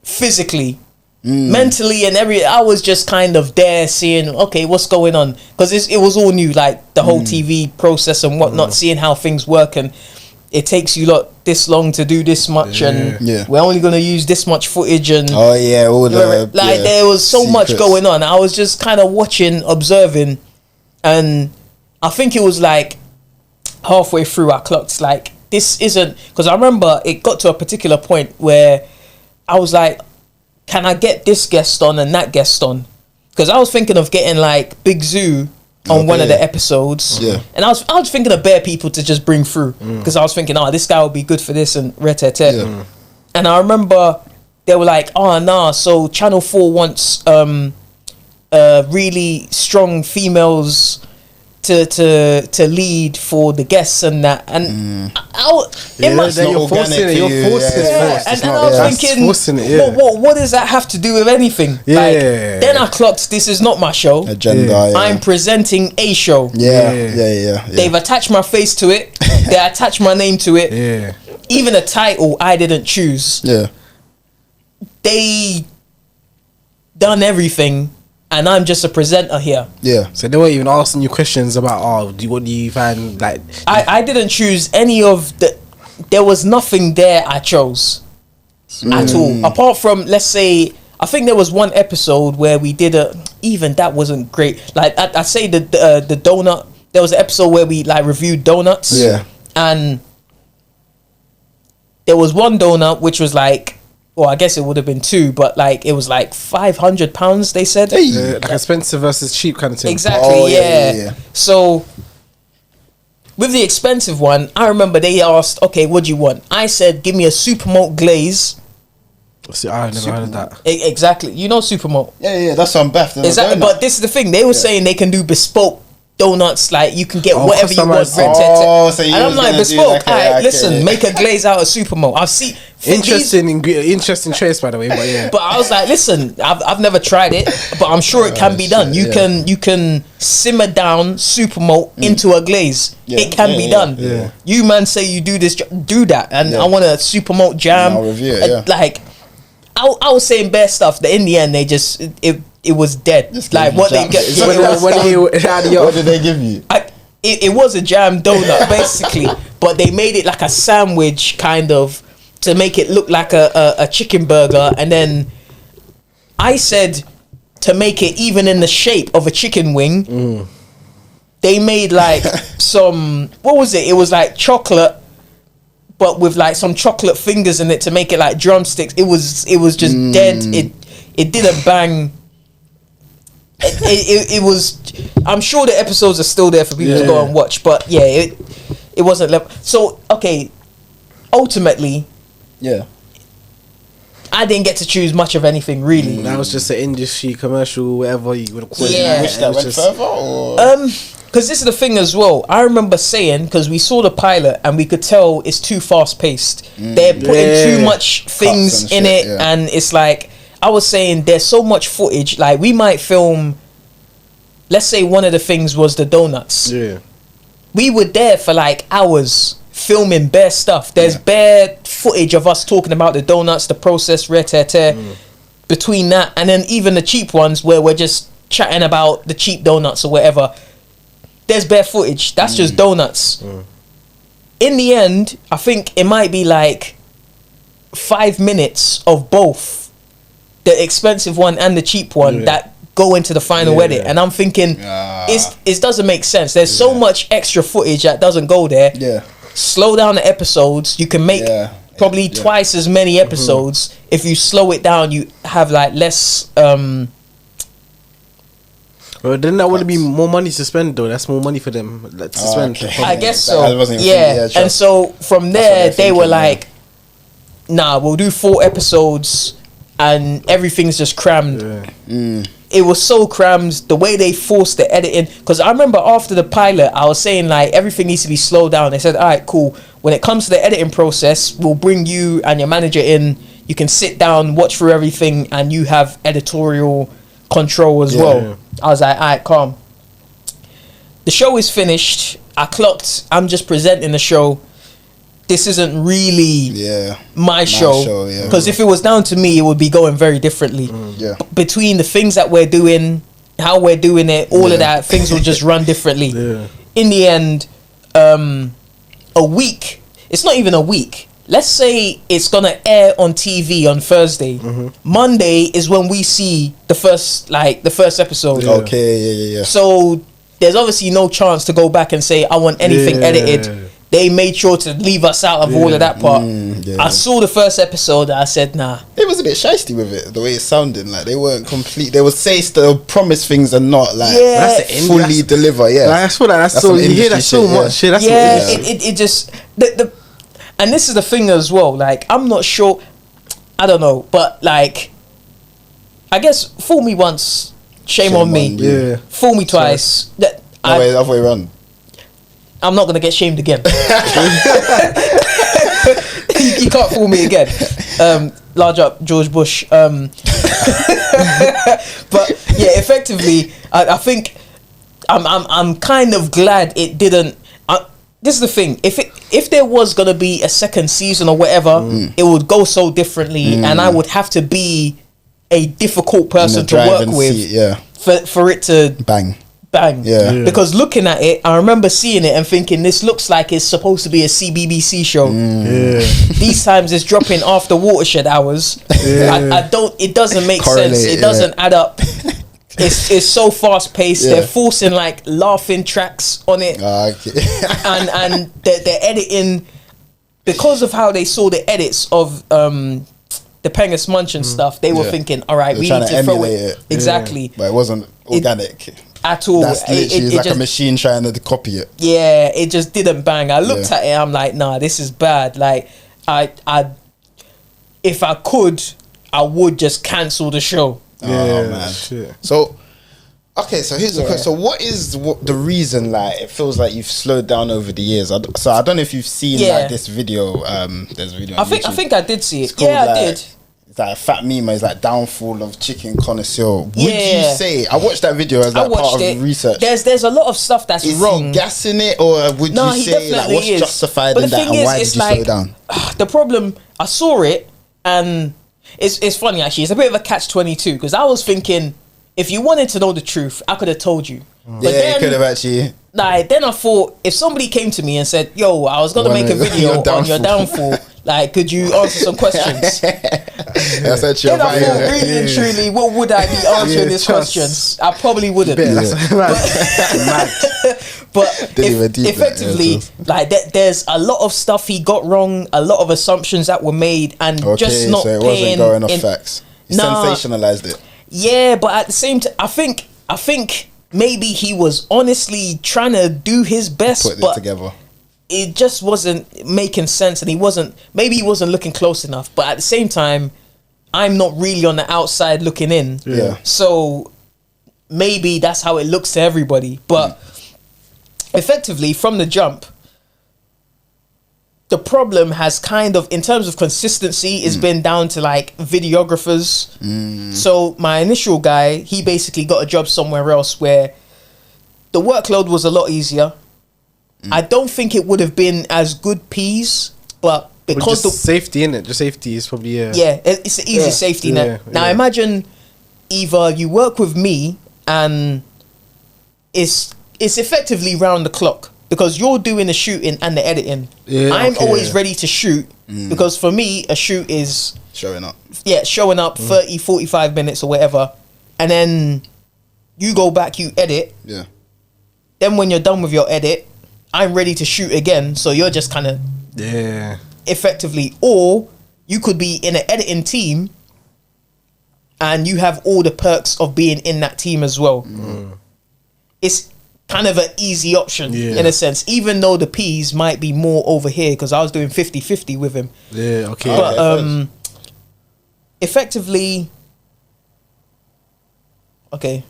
physically, mentally, and I was just kind of there, seeing, okay, what's going on, because it was all new, like the whole TV process and whatnot, seeing how things work, and it takes you this long to do this much, and we're only gonna use this much footage, and all the there was so secrets. much going on. I was just kind of watching, observing. And I think it was like halfway through I clocked like, this isn't, because I remember it got to a particular point where I was like, can I get this guest on and that guest on? Because I was thinking of getting like Big Zoo on one of the episodes. Yeah. And I was thinking of bare people to just bring through, because I was thinking, this guy would be good for this and re-te-te. And I remember they were like, nah, so Channel 4 wants really strong females to lead for the guests and that, and you're forcing it. And I was thinking, what does that have to do with anything? Then I clocked, this is not my show. Agenda. I'm presenting a show. They've attached my face to it. They attached my name to it. Even a title I didn't choose. They done everything. And I'm just a presenter here. So they weren't even asking you questions about, what do you find like? I didn't choose any of the. There was nothing there I chose at all. Apart from, let's say, I think there was one episode where we did even that wasn't great. Like I say the donut. There was an episode where we like reviewed donuts. And there was one donut which was like, well, I guess it would have been two, but like it was like £500. They said, like expensive versus cheap kind of thing. Exactly. So with the expensive one, I remember they asked, "Okay, what do you want?" I said, "Give me a super malt glaze." See, I never heard of that. Exactly, you know super malt. That's on Beth. Exactly, but this is the thing. They were saying they can do bespoke donuts, like you can get whatever you want. So and I'm like, bespoke. Listen, make a glaze out of super malt. I've seen interesting choice, by the way. But but I was like, listen, I've never tried it, but I'm sure it can be done. You can simmer down super malt into a glaze. It can be done. You man say you do this, do that, and I want a super malt jam. I'll review it. Like I was saying bare stuff. That in the end they just it was dead. Like what they get. What did they give you? It was a jam donut basically, but they made it like a sandwich kind of to make it look like a chicken burger, and then I said to make it even in the shape of a chicken wing. They made like some, what was it? It was like chocolate, but with like some chocolate fingers in it to make it like drumsticks. It was just dead. It didn't bang. It was. I'm sure the episodes are still there for people to go and watch, but it wasn't level. So okay, ultimately, I didn't get to choose much of anything really. That was just an industry commercial, whatever you would call it. You wish that went further, because this is the thing as well. I remember saying, because we saw the pilot and we could tell it's too fast paced. They're putting too much things in it, and it's like, I was saying, there's so much footage. Like we might film. Let's say one of the things was the donuts. We were there for like hours filming bare stuff. There's bare footage of us talking about the donuts, the process, between that, and then even the cheap ones where we're just chatting about the cheap donuts or whatever. There's bare footage. That's just donuts. In the end, I think it might be like 5 minutes of both the expensive one and the cheap one that go into the final edit, and I'm thinking it doesn't make sense. There's so much extra footage that doesn't go there. Slow down the episodes. You can make probably twice as many episodes. If you slow it down, you have like less Well, then that would be more money to spend though. That's more money for them to spend. Okay. I guess so. Yeah, and so from there they were like, nah, we'll do 4 episodes and everything's just crammed. It was so crammed, the way they forced the editing. Because I remember after the pilot, I was saying like everything needs to be slowed down. They said, all right, cool. When it comes to the editing process, we'll bring you and your manager in. You can sit down, watch through everything, and you have editorial control as well. Yeah. I was like, all right, calm. The show is finished. I clocked. I'm just presenting the show. This isn't really my show. Because if it was down to me, it would be going very differently. Between the things that we're doing, how we're doing it, all of that, things will just run differently. In the end, a week, it's not even a week. Let's say it's going to air on TV on Thursday. Monday is when we see the first episode. Okay, So there's obviously no chance to go back and say, I want anything edited. They made sure to leave us out of all of that part. I saw the first episode and I said, nah. It was a bit shysty with it, the way it sounded. Like, they weren't complete. They would say they'll promise things and not, like, fully deliver. Yeah. Like, I feel like that's so, you hear that so much shit. That's it just... And this is the thing as well. Like, I'm not sure... I don't know. But, like... I guess, fool me once, shame on me. Fool me twice. Other way around. I'm not going to get shamed again. you can't fool me again. Large up George Bush. But yeah, effectively, I think I'm kind of glad it didn't. This is the thing. If there was going to be a second season or whatever, it would go so differently, and I would have to be a difficult person to work with for it to bang. Because looking at it, I remember seeing it and thinking, this looks like it's supposed to be a CBBC show. These times it's dropping after watershed hours. It doesn't make sense. It doesn't add up. It's so fast paced. They're forcing like laughing tracks on it. and they're editing, because of how they saw the edits of the Pengus Munch and stuff. They were thinking, all right, we need to throw it. Exactly. But it wasn't organic at all. That's literally like a machine trying to copy it. Yeah, it just didn't bang. I looked at it, I'm like, nah, this is bad. Like, I if I could, I would just cancel the show. Man. Shit. So, okay, so here's the question. So what is the reason, like, it feels like you've slowed down over the years? So I don't know if you've seen like this video. There's a video on YouTube. I think I did see it. I did. It's like a fat meme. It's like downfall of chicken connoisseur. Would you say? I watched that video as like part of research. There's a lot of stuff that's wrong. Is he gassing it, or would you say like what's justified in that, and why did you slow down? The problem, I saw it, and it's funny actually. It's a bit of a catch-22 because I was thinking, if you wanted to know the truth, I could have told you. But then, you could have actually. Like, then I thought, if somebody came to me and said, yo, I was going to make a video on your downfall, like, could you answer some questions? That's actually then I thought, really and truly, what would I be answering these questions? I probably wouldn't. But effectively, like, there's a lot of stuff he got wrong, a lot of assumptions that were made, and just not so it paying... wasn't going off facts. He sensationalized it. Yeah, but at the same time, I think maybe he was honestly trying to do his best, put it together. It just wasn't making sense, and he wasn't looking close enough. But at the same time, I'm not really on the outside looking in. So maybe that's how it looks to everybody. But effectively, from the jump, the problem has kind of, in terms of consistency, it's been down to like videographers. So my initial guy, he basically got a job somewhere else where the workload was a lot easier. I don't think it would have been as good peas, but because just safety in it, just safety is probably it's an easy safety net. Now imagine either you work with me and it's effectively round the clock. Because you're doing the shooting and the editing. I'm always ready to shoot. Because for me, a shoot is... Showing up. Yeah, showing up 30, 45 minutes or whatever. And then you go back, you edit. Yeah. Then when you're done with your edit, I'm ready to shoot again. So you're just kind of... Effectively. Or you could be in an editing team and you have all the perks of being in that team as well. it's kind of an easy option in a sense, even though the peas might be more over here because I was doing 50-50 with him. Yeah, okay. But effectively, okay,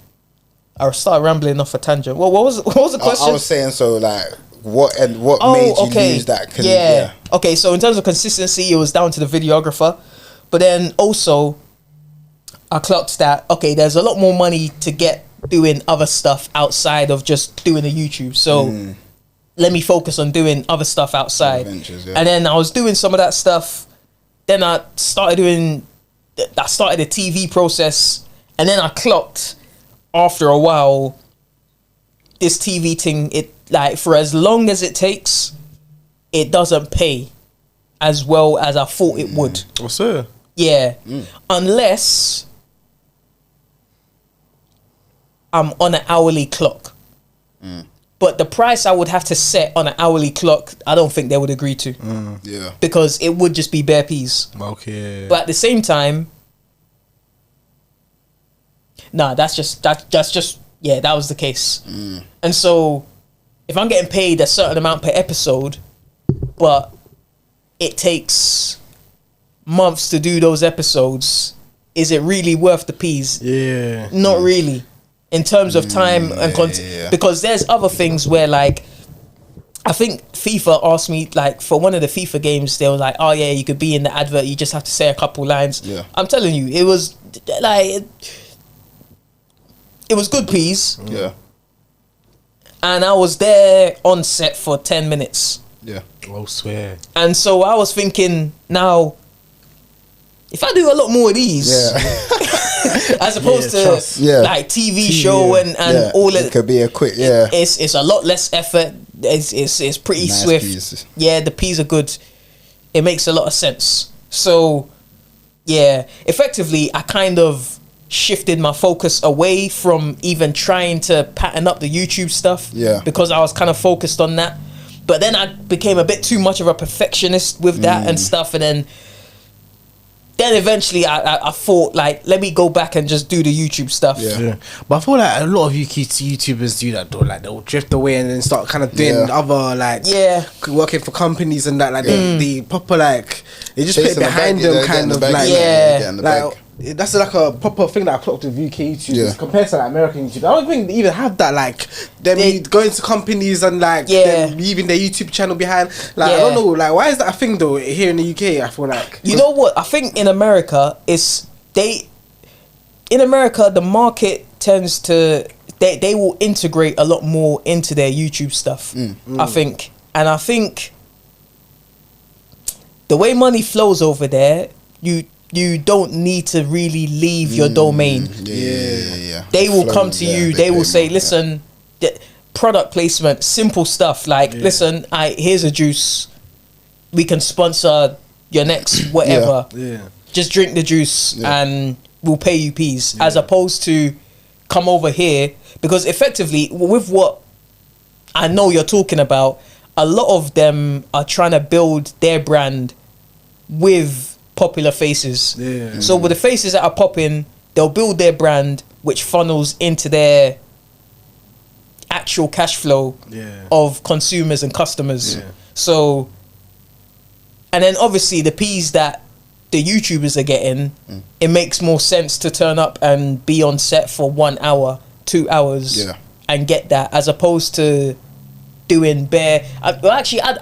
I'll start rambling off a tangent. Well, what was the question? I was saying, so like, what made you lose that? Yeah. Okay, so in terms of consistency, it was down to the videographer, but then also I clocked that, okay, there's a lot more money to get doing other stuff outside of just doing the YouTube. So let me focus on doing other stuff outside. Adventures, And then I was doing some of that stuff. Then I started the TV process, and then I clocked after a while this TV thing, it like for as long as it takes, it doesn't pay as well as I thought it would. Oh, sir. Yeah. Unless I'm on an hourly clock. But the price I would have to set on an hourly clock, I don't think they would agree to. Yeah. Because it would just be bare peas. Okay. But at the same time, that's just yeah, that was the case. And so if I'm getting paid a certain amount per episode, but it takes months to do those episodes, is it really worth the peas? Yeah. Not really. In terms of time and content, because there's other things where, like, I think FIFA asked me, like, for one of the FIFA games, they were like, oh yeah, you could be in the advert, you just have to say a couple lines. Yeah. I'm telling you, it was like, it was good peas. Yeah. And I was there on set for 10 minutes. Yeah. Oh, swear. And so I was thinking, now, if I do a lot more of these, as opposed to like TV show and all of it, could be a quick it's a lot less effort. It's pretty nice swift. Peas. Yeah, the peas are good. It makes a lot of sense. So yeah, effectively, I kind of shifted my focus away from even trying to pattern up the YouTube stuff. Yeah, because I was kind of focused on that. But then I became a bit too much of a perfectionist with that and stuff, and then eventually I thought, like, let me go back and just do the YouTube stuff. Yeah. But I feel like a lot of YouTubers do that though. Like, they'll drift away and then start kind of doing other, like, working for companies and that. Like, they proper, like, they just put it behind them, kind of, like, that's like a proper thing that I clocked with UK YouTube compared to like American YouTube. I don't think they even have that, like them going to companies and like them leaving their YouTube channel behind. Like I don't know, like why is that a thing though here in the UK? I feel like, you know what, I think in America the market tends to they will integrate a lot more into their YouTube stuff. I think the way money flows over there, you don't need to really leave your domain. They will come to you. They will say, listen, product placement, simple stuff like, listen, here's a juice. We can sponsor your next whatever. Just drink the juice and we'll pay you peas. As opposed to come over here, because effectively with what I know you're talking about, a lot of them are trying to build their brand with popular faces. So with the faces that are popping, they'll build their brand, which funnels into their actual cash flow of consumers and customers. So, and then obviously the peas that the YouTubers are getting, it makes more sense to turn up and be on set for 1 hour, 2 hours and get that, as opposed to doing I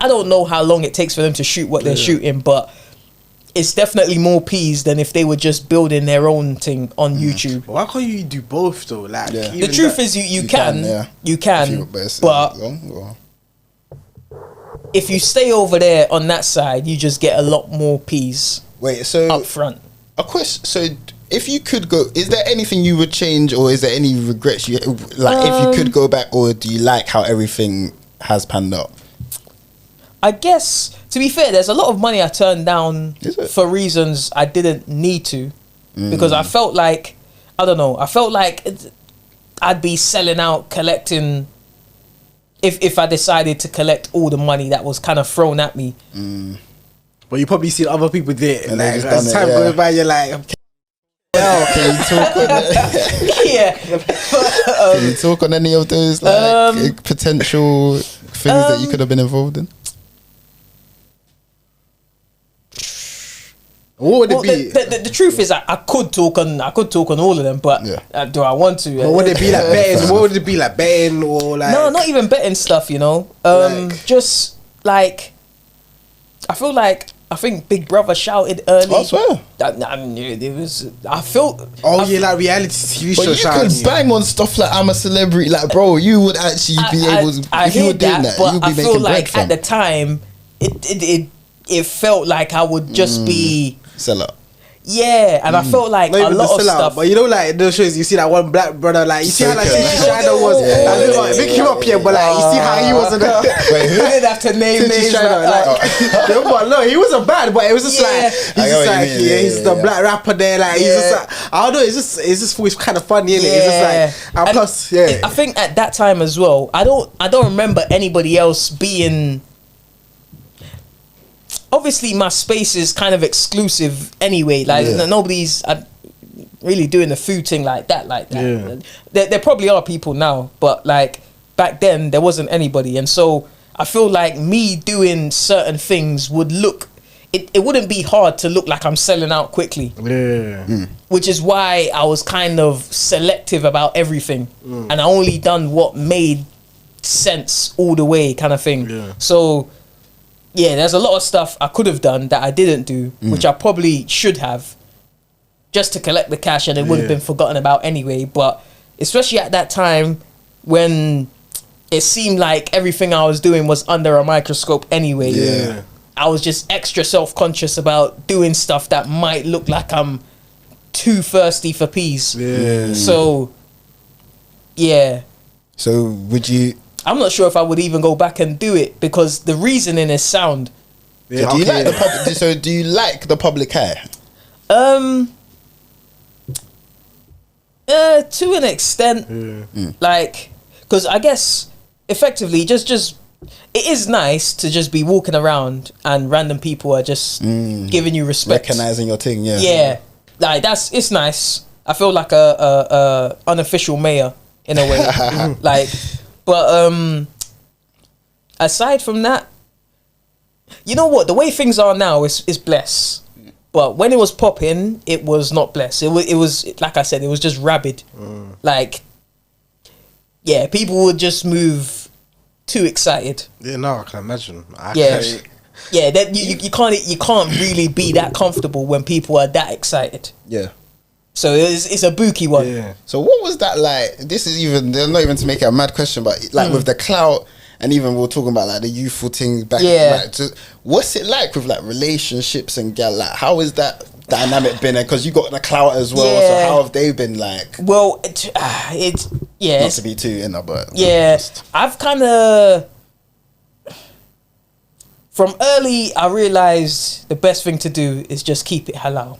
don't know how long it takes for them to shoot what they're shooting, but it's definitely more peas than if they were just building their own thing on YouTube. Why can't you do both though? Like, the truth is, you can, but if you stay over there on that side, you just get a lot more peas. Wait, so up front. A question. So, if you could go, is there anything you would change, or is there any regrets you like if you could go back, or do you like how everything has panned out? I guess, to be fair, there's a lot of money I turned down for reasons I didn't need to, because I felt like, I don't know, I felt like I'd be selling out collecting if I decided to collect all the money that was kind of thrown at me. But you probably seen other people do it, and like as time goes by, you're like, hell. Can you talk on it? Yeah. Can you talk on any of those like potential things that you could have been involved in? What would it be? The truth is, I could talk on all of them, but do I want to? But would it be like betting? What would it be like betting or like? No, not even betting stuff. You know, just like I think Big Brother shouted early. I swear. It was. I felt. Oh yeah, like reality TV show. But you could bang on stuff like I'm a celebrity. Like, bro, you would actually be able to. If you were doing that, but you'd be I making feel like bread at the time, it felt like I would just be sell out. Yeah, and I felt like a lot of stuff. But you know, like those shows, you see that one black brother, like you see how like Shadow was. Pick him up here, but like you see how he was. Wait, who did have to name names? No, he wasn't bad, but it was just like he's the black rapper there. Like he's just like, I don't know. It's just kind of funny, isn't it? It's just like, and plus, I think at that time as well, I don't remember anybody else being. Obviously, my space is kind of exclusive anyway. Like nobody's really doing the food thing like that. Yeah. There probably are people now, but like back then there wasn't anybody, and so I feel like me doing certain things would look. It wouldn't be hard to look like I'm selling out quickly. Yeah. Which is why I was kind of selective about everything, and I only done what made sense all the way, kind of thing. Yeah. So. Yeah, there's a lot of stuff I could have done that I didn't do, which I probably should have, just to collect the cash, and it would have been forgotten about anyway. But especially at that time when it seemed like everything I was doing was under a microscope anyway, I was just extra self-conscious about doing stuff that might look like I'm too thirsty for peace. Yeah. So, yeah. So would you... I'm not sure if I would even go back and do it because the reasoning is sound. Yeah, do you like the public? So do you like the public eye? To an extent, like, because I guess effectively, just it is nice to just be walking around and random people are just giving you respect, recognizing your thing. Yeah, like it's nice. I feel like a unofficial mayor in a way, like. But aside from that, you know what? The way things are now is bless. But when it was popping, it was not bless. It was like I said, it was just rabid. Like, yeah, people would just move too excited. Yeah, no, I can imagine. Yeah, that you can't really be that comfortable when people are that excited. Yeah. So it's a bookie one. Yeah. So what was that like? This is not even to make it a mad question, but like with the clout, and even we were talking about like the youthful things back. Yeah. Like, what's it like with like relationships and like how is that dynamic been? Because you got the clout as well. Yeah. So how have they been like? Well, it's not to be too in there, but I've kind of from early. I realized the best thing to do is just keep it halal.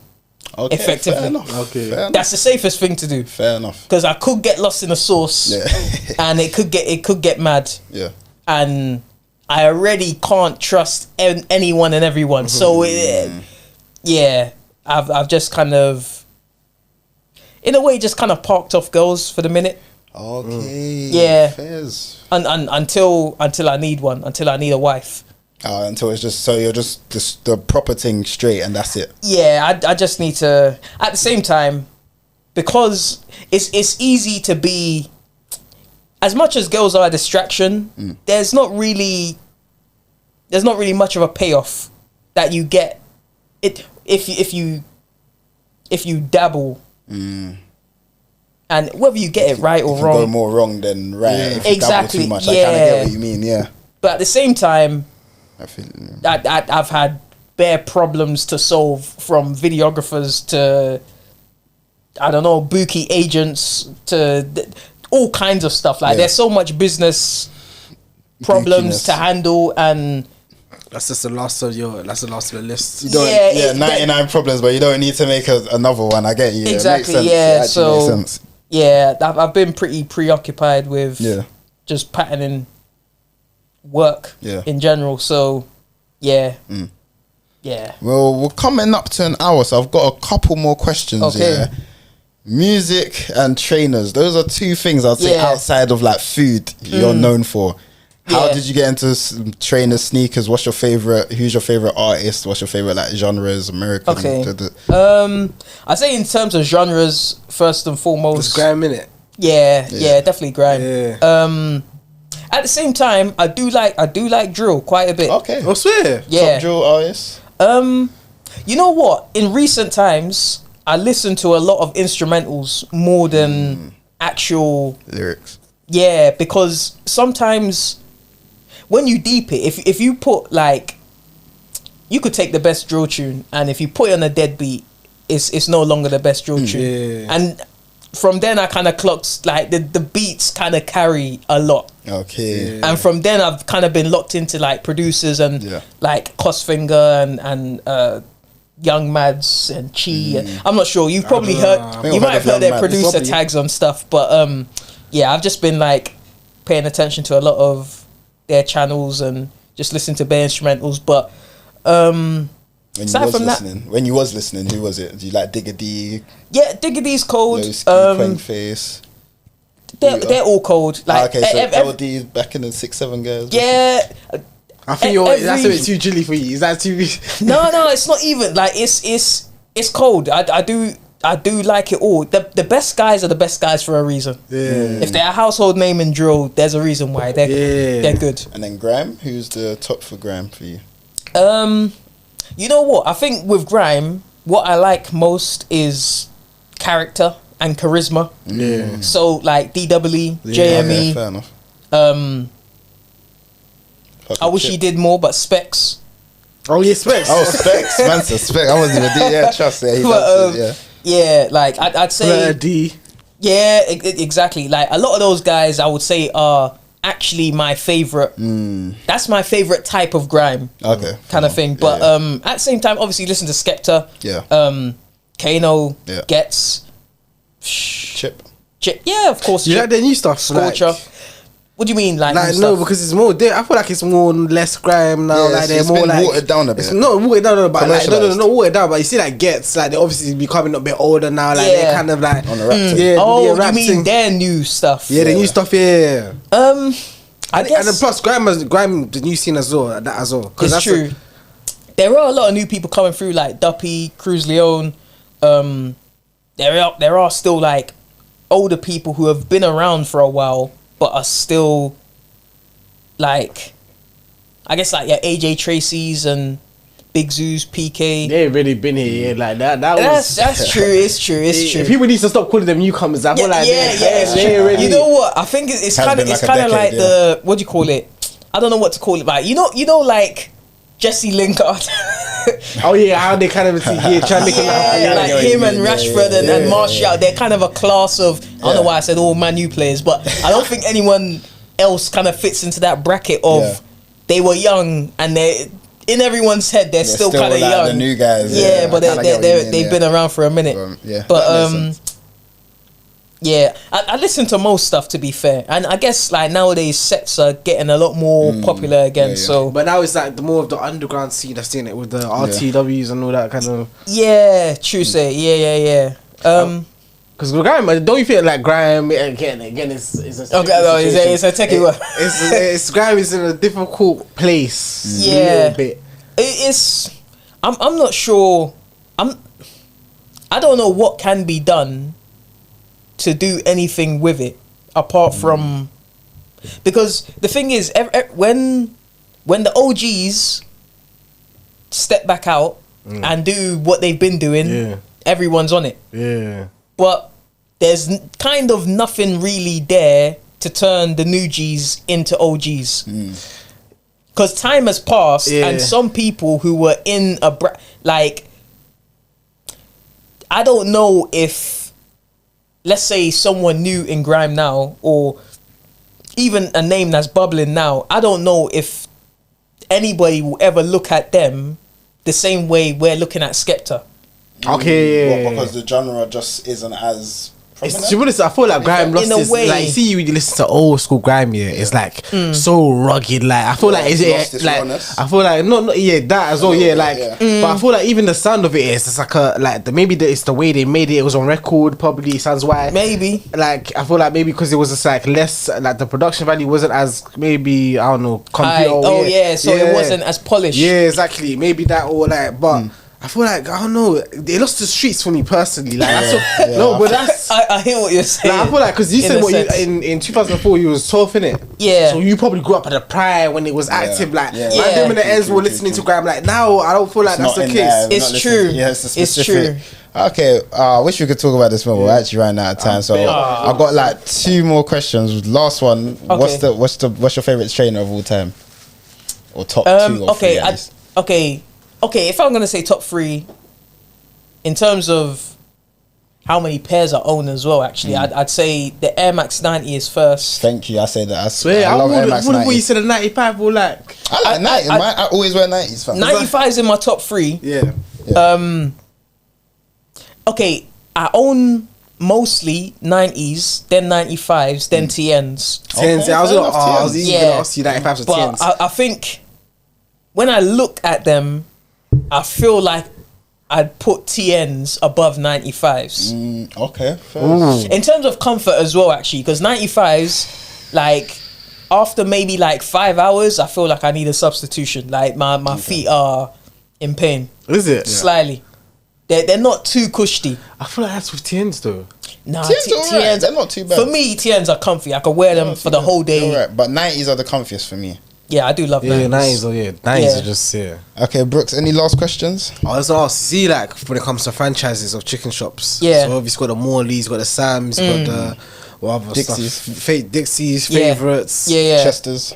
Okay, effectively. fair enough. Okay, fair that's the safest thing to do. Fair enough. Because I could get lost in the sauce, and it could get mad. Yeah. And I already can't trust anyone and everyone. So I've just kind of, in a way, just kind of parked off girls for the minute. Okay. Yeah. Fairs. Until I need one. Until I need a wife. Until it's just so you're just the proper thing straight and that's it. Yeah, I just need to. At the same time, because it's easy to be. As much as girls are a distraction, there's not really much of a payoff that you get. It if you dabble. And whether you get it right or wrong, go more wrong than right. Yeah. If you Exactly. dabble too much, I kind of get what you mean. Yeah. But at the same time, I feel, I've had bare problems to solve, from videographers to, I don't know, bookie agents to all kinds of stuff. Like there's so much business problems to handle, and that's just the last of the list. You don't, 99 problems, but you don't need to make another one. I get you. Exactly. It makes sense. It makes sense. Yeah, I've been pretty preoccupied with just patterning work in general. So yeah. Well, we're coming up to an hour, so I've got a couple more questions. music and trainers. Those are two things I'd say outside of like food you're known for. How did you get into trainers, sneakers? What's your favorite? Who's your favorite artist? What's your favorite like genres? American. Okay. I say in terms of genres, first and foremost, it's grime, innit? Yeah, definitely grime. Yeah. At the same time, I do like drill quite a bit. Okay. I swear. Yeah. Top drill artists. You know what? In recent times, I listen to a lot of instrumentals more than actual lyrics. Yeah, because sometimes when you deep it, if you put like, you could take the best drill tune, and if you put it on a dead beat, it's no longer the best drill tune. Yeah. And from then I kind of clocked like the beats kind of carry a lot. Okay. And from then I've kind of been locked into like producers and like Cosfinger and Young Mads and Chi. And I'm not sure. You've probably you might have heard their producer tags on stuff, but yeah, I've just been like paying attention to a lot of their channels and just listening to bare instrumentals. But when you was listening, who was it? Do you like Digga D? Yeah, Digga D's cold. Quang Face. They're all cold. Like LD back in the 6-7 guys. Yeah. I think that's a bit too chilly for you. Is that too? No, it's not even like it's cold. I do like it all. The best guys are the best guys for a reason. Yeah. If they're a household name in drill, there's a reason why they're good. And then grime, who's the top for grime for you? You know what? I think with grime, what I like most is character and charisma. Yeah. So like DWE, JME. Fair enough. I wish he did more, but Specs. Oh yeah, Specs. Oh Specs, man, so Specs. I wasn't even trust it. Yeah, like I'd say D. Yeah, exactly. Like a lot of those guys, I would say are actually my favorite. That's my favorite type of grime. Okay. Kind of thing. But at the same time, obviously listen to Skepta. Yeah. Kano. Gets. Chip. Yeah, of course. You like the new stuff? Scorcher. What do you mean, like no, stuff? because it's more. I feel like it's more less grime now. Yeah, like they're more like watered down a bit. It's not watered down, but like not watered down. But you see, like Gets, like they obviously becoming a bit older now. Like they're kind of like on the rap thing. Yeah, oh, rap you mean thing. their new stuff? Yeah, the new stuff. Yeah. I guess, and then plus grime, the new scene as well. That as well. It's true. There are a lot of new people coming through, like Duppy, Cruz Leone. There are still like older people who have been around for a while, but are still like, I guess like AJ Tracy's and Big Zoo's PK. They ain't really been here, like that. That's true. It's true. People need to stop calling them newcomers. I feel like it's true. Really, you know what? I think it's kind of like the, what do you call it? I don't know what to call it. Like you know, like Jesse Lingard. Oh yeah, how they kind of try to make it like him and Rashford and Martial. They're kind of a class of. I don't know why I said all Man U players, but I don't think anyone else kind of fits into that bracket of they were young and they in everyone's head they're still kind of like young. The new guys, but they've been around for a minute. I listen to most stuff, to be fair, and I guess like nowadays sets are getting a lot more popular again. So, but now it's like the more of the underground scene that's doing it with the RTWs and all that kind of. Yeah, true. Say because grime, don't you feel like grime again? It's a it's a techie word. It's grime is in a difficult place. Yeah, a little bit. It's. I'm not sure. I don't know what can be done to do anything with it apart from, because the thing is, when the OGs step back out and do what they've been doing, everyone's on it. Yeah. But there's kind of nothing really there to turn the new Gs into OGs. Because time has passed and some people who were in like, I don't know if, let's say someone new in grime now, or even a name that's bubbling now, I don't know if anybody will ever look at them the same way we're looking at Skepta. Okay. Because the genre just isn't as To be honest, I feel like grime lost its, like, see you listen to old school grime, it's like so rugged. Like, I feel like it's like rawness. I feel like not that as well. But I feel like even the sound of it is it's like it's the way they made it. It was on record, probably sounds why. Maybe like I feel like maybe because it was just like less like the production value wasn't as maybe I don't know computer. So it wasn't as polished. Yeah, exactly. Maybe that or like, but. I feel like I don't know. They lost the streets for me personally. Like but that's. I hear what you're saying. Like, I feel like because you said in 2004 you was 12 innit? Yeah. So you probably grew up at the prime when it was active. Like them in the ends were listening to grime. Like now I don't feel like that's the case. It's true. Yeah, it's true. Okay, I wish we could talk about this more. We're actually running out of time, so I've got like 2 more questions. Last one. Okay. What's your favorite trainer of all time? Or top 2 or 3 at least? Okay, if I'm gonna say top 3, in terms of how many pairs I own as well, actually, I'd say the Air Max 90 is first. Thank you. I say that. I swear. I love Air Max 90. What you said a 95 or like? I like 90. I always wear 90s. Fam. 95 is in my top 3. Yeah. Okay, I own mostly 90s, then 95s, then TNs. TNs. I was even gonna ask you 95s or TNs. But I think when I look at them, I feel like I'd put TNs above 95s. Okay. In terms of comfort as well, actually, because 95s, like, after maybe like 5 hours, I feel like I need a substitution. Like, my feet are in pain. Is it? Slightly. They're not too cushy. I feel like that's with TNs though. Nah, TNs they're not too bad. For me, TNs are comfy. I can wear them for the whole day. Right. But 90s are the comfiest for me. Yeah, I do love 90s. 90s are just Okay, Brookz, any last questions? I was asked, see, like when it comes to franchises of chicken shops. Yeah. So obviously got the Morley's, got the Sam's, got the what other Dixie's. stuff? Dixie's, favourites. Yeah. Chester's.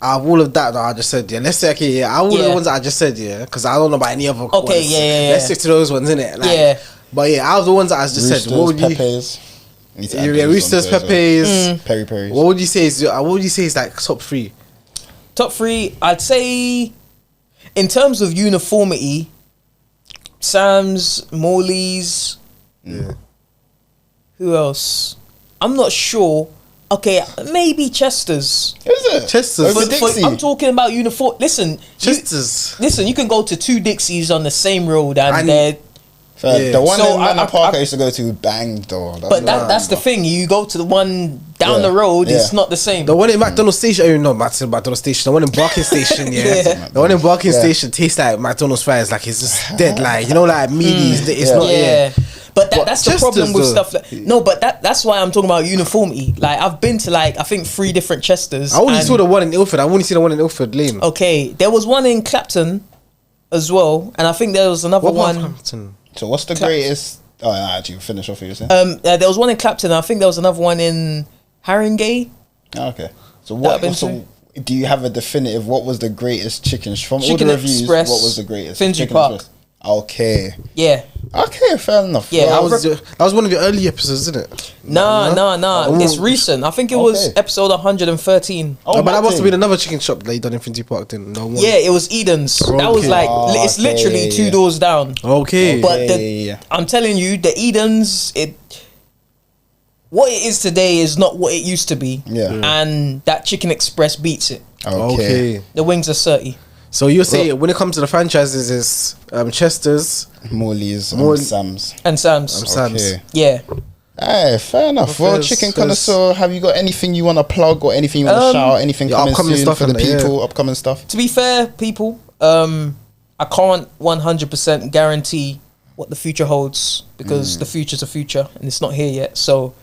Out of all of that I just said, let's say out of all the ones that I just said, because I don't know about any other ones. Let's stick to those ones, innit? Like, but out of the ones that I just Roosters, said, what would you? Pepe's. Roosters, Pepe's, Peri Peri's. What would you say is like top 3? Top 3, I'd say, in terms of uniformity, Sam's, Morley's. Who else? I'm not sure. Okay, maybe Chester's. Is it? Chester's. I'm talking about uniform. Listen, Chester's. You can go to 2 Dixies on the same road and they're... The one in Manor Park I used to go to banged though. That's the thing. You go to the one down the road, it's not the same. The one in McDonald's Station, McDonald's Station. The one in Barking Station, The one in Barking Station tastes like McDonald's fries. Like it's just dead. Like like meaties. It's not. But that's the problem with stuff. But that's why I'm talking about uniformity. Like I've been to I think 3 different Chesters. I only saw the one in Ilford. I only see the one in Ilford Lane. Okay, there was one in Clapton as well, and I think there was another one. So what's the greatest? Oh, actually, finish off what you're saying. There was one in Clapton. I think there was another one in Haringey. Okay. So do you have a definitive? What was the greatest chicken from all the reviews? Express, what was the greatest? Finsbury Park. Express. Okay. Yeah. Okay, fair enough. Yeah, well, that was one of your early episodes, isn't it? No. It's recent. I think it was episode 113. But that must have been another chicken shop that you done in Finsbury Park, didn't? Yeah, it was Eden's. That was like it's literally 2 doors down. Okay. But I'm telling you, the Eden's, what it is today is not what it used to be. Yeah. And that Chicken Express beats it. Okay. The wings are 30. So you're saying when it comes to the franchises, it's Chester's, Morley's, and Sam's. And Sam's. Okay. Yeah. Hey, fair enough. Well, Chicken Connoisseur, have you got anything you want to plug or anything you want to shout? Anything coming soon stuff for the people? Upcoming stuff. To be fair, people, I can't 100% guarantee what the future holds because the future's a future and it's not here yet. So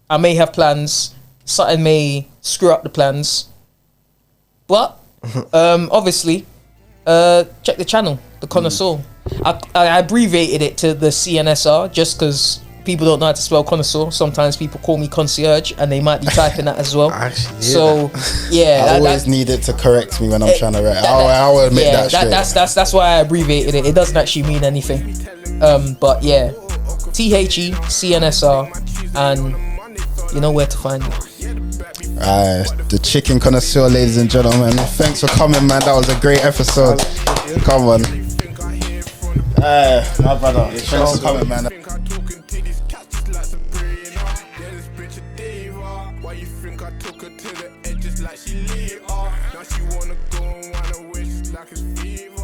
I may have plans. Something may screw up the plans, but obviously, check the channel, the Connoisseur. I abbreviated it to the CNSR just because people don't know how to spell connoisseur. Sometimes people call me concierge and they might be typing that as well. Actually, so I always need it to correct me when I'm trying to write. I will admit that straight. That's why I abbreviated it. It doesn't actually mean anything. But yeah, THE CNSR, and you know where to find me. The Chicken Connoisseur, ladies and gentlemen. Thanks for coming, man. That was a great episode. Come on. My brother. Thanks for coming, man. you think I took her to the edge just like she leave? Now she wanna go and wanna wish like it's fever.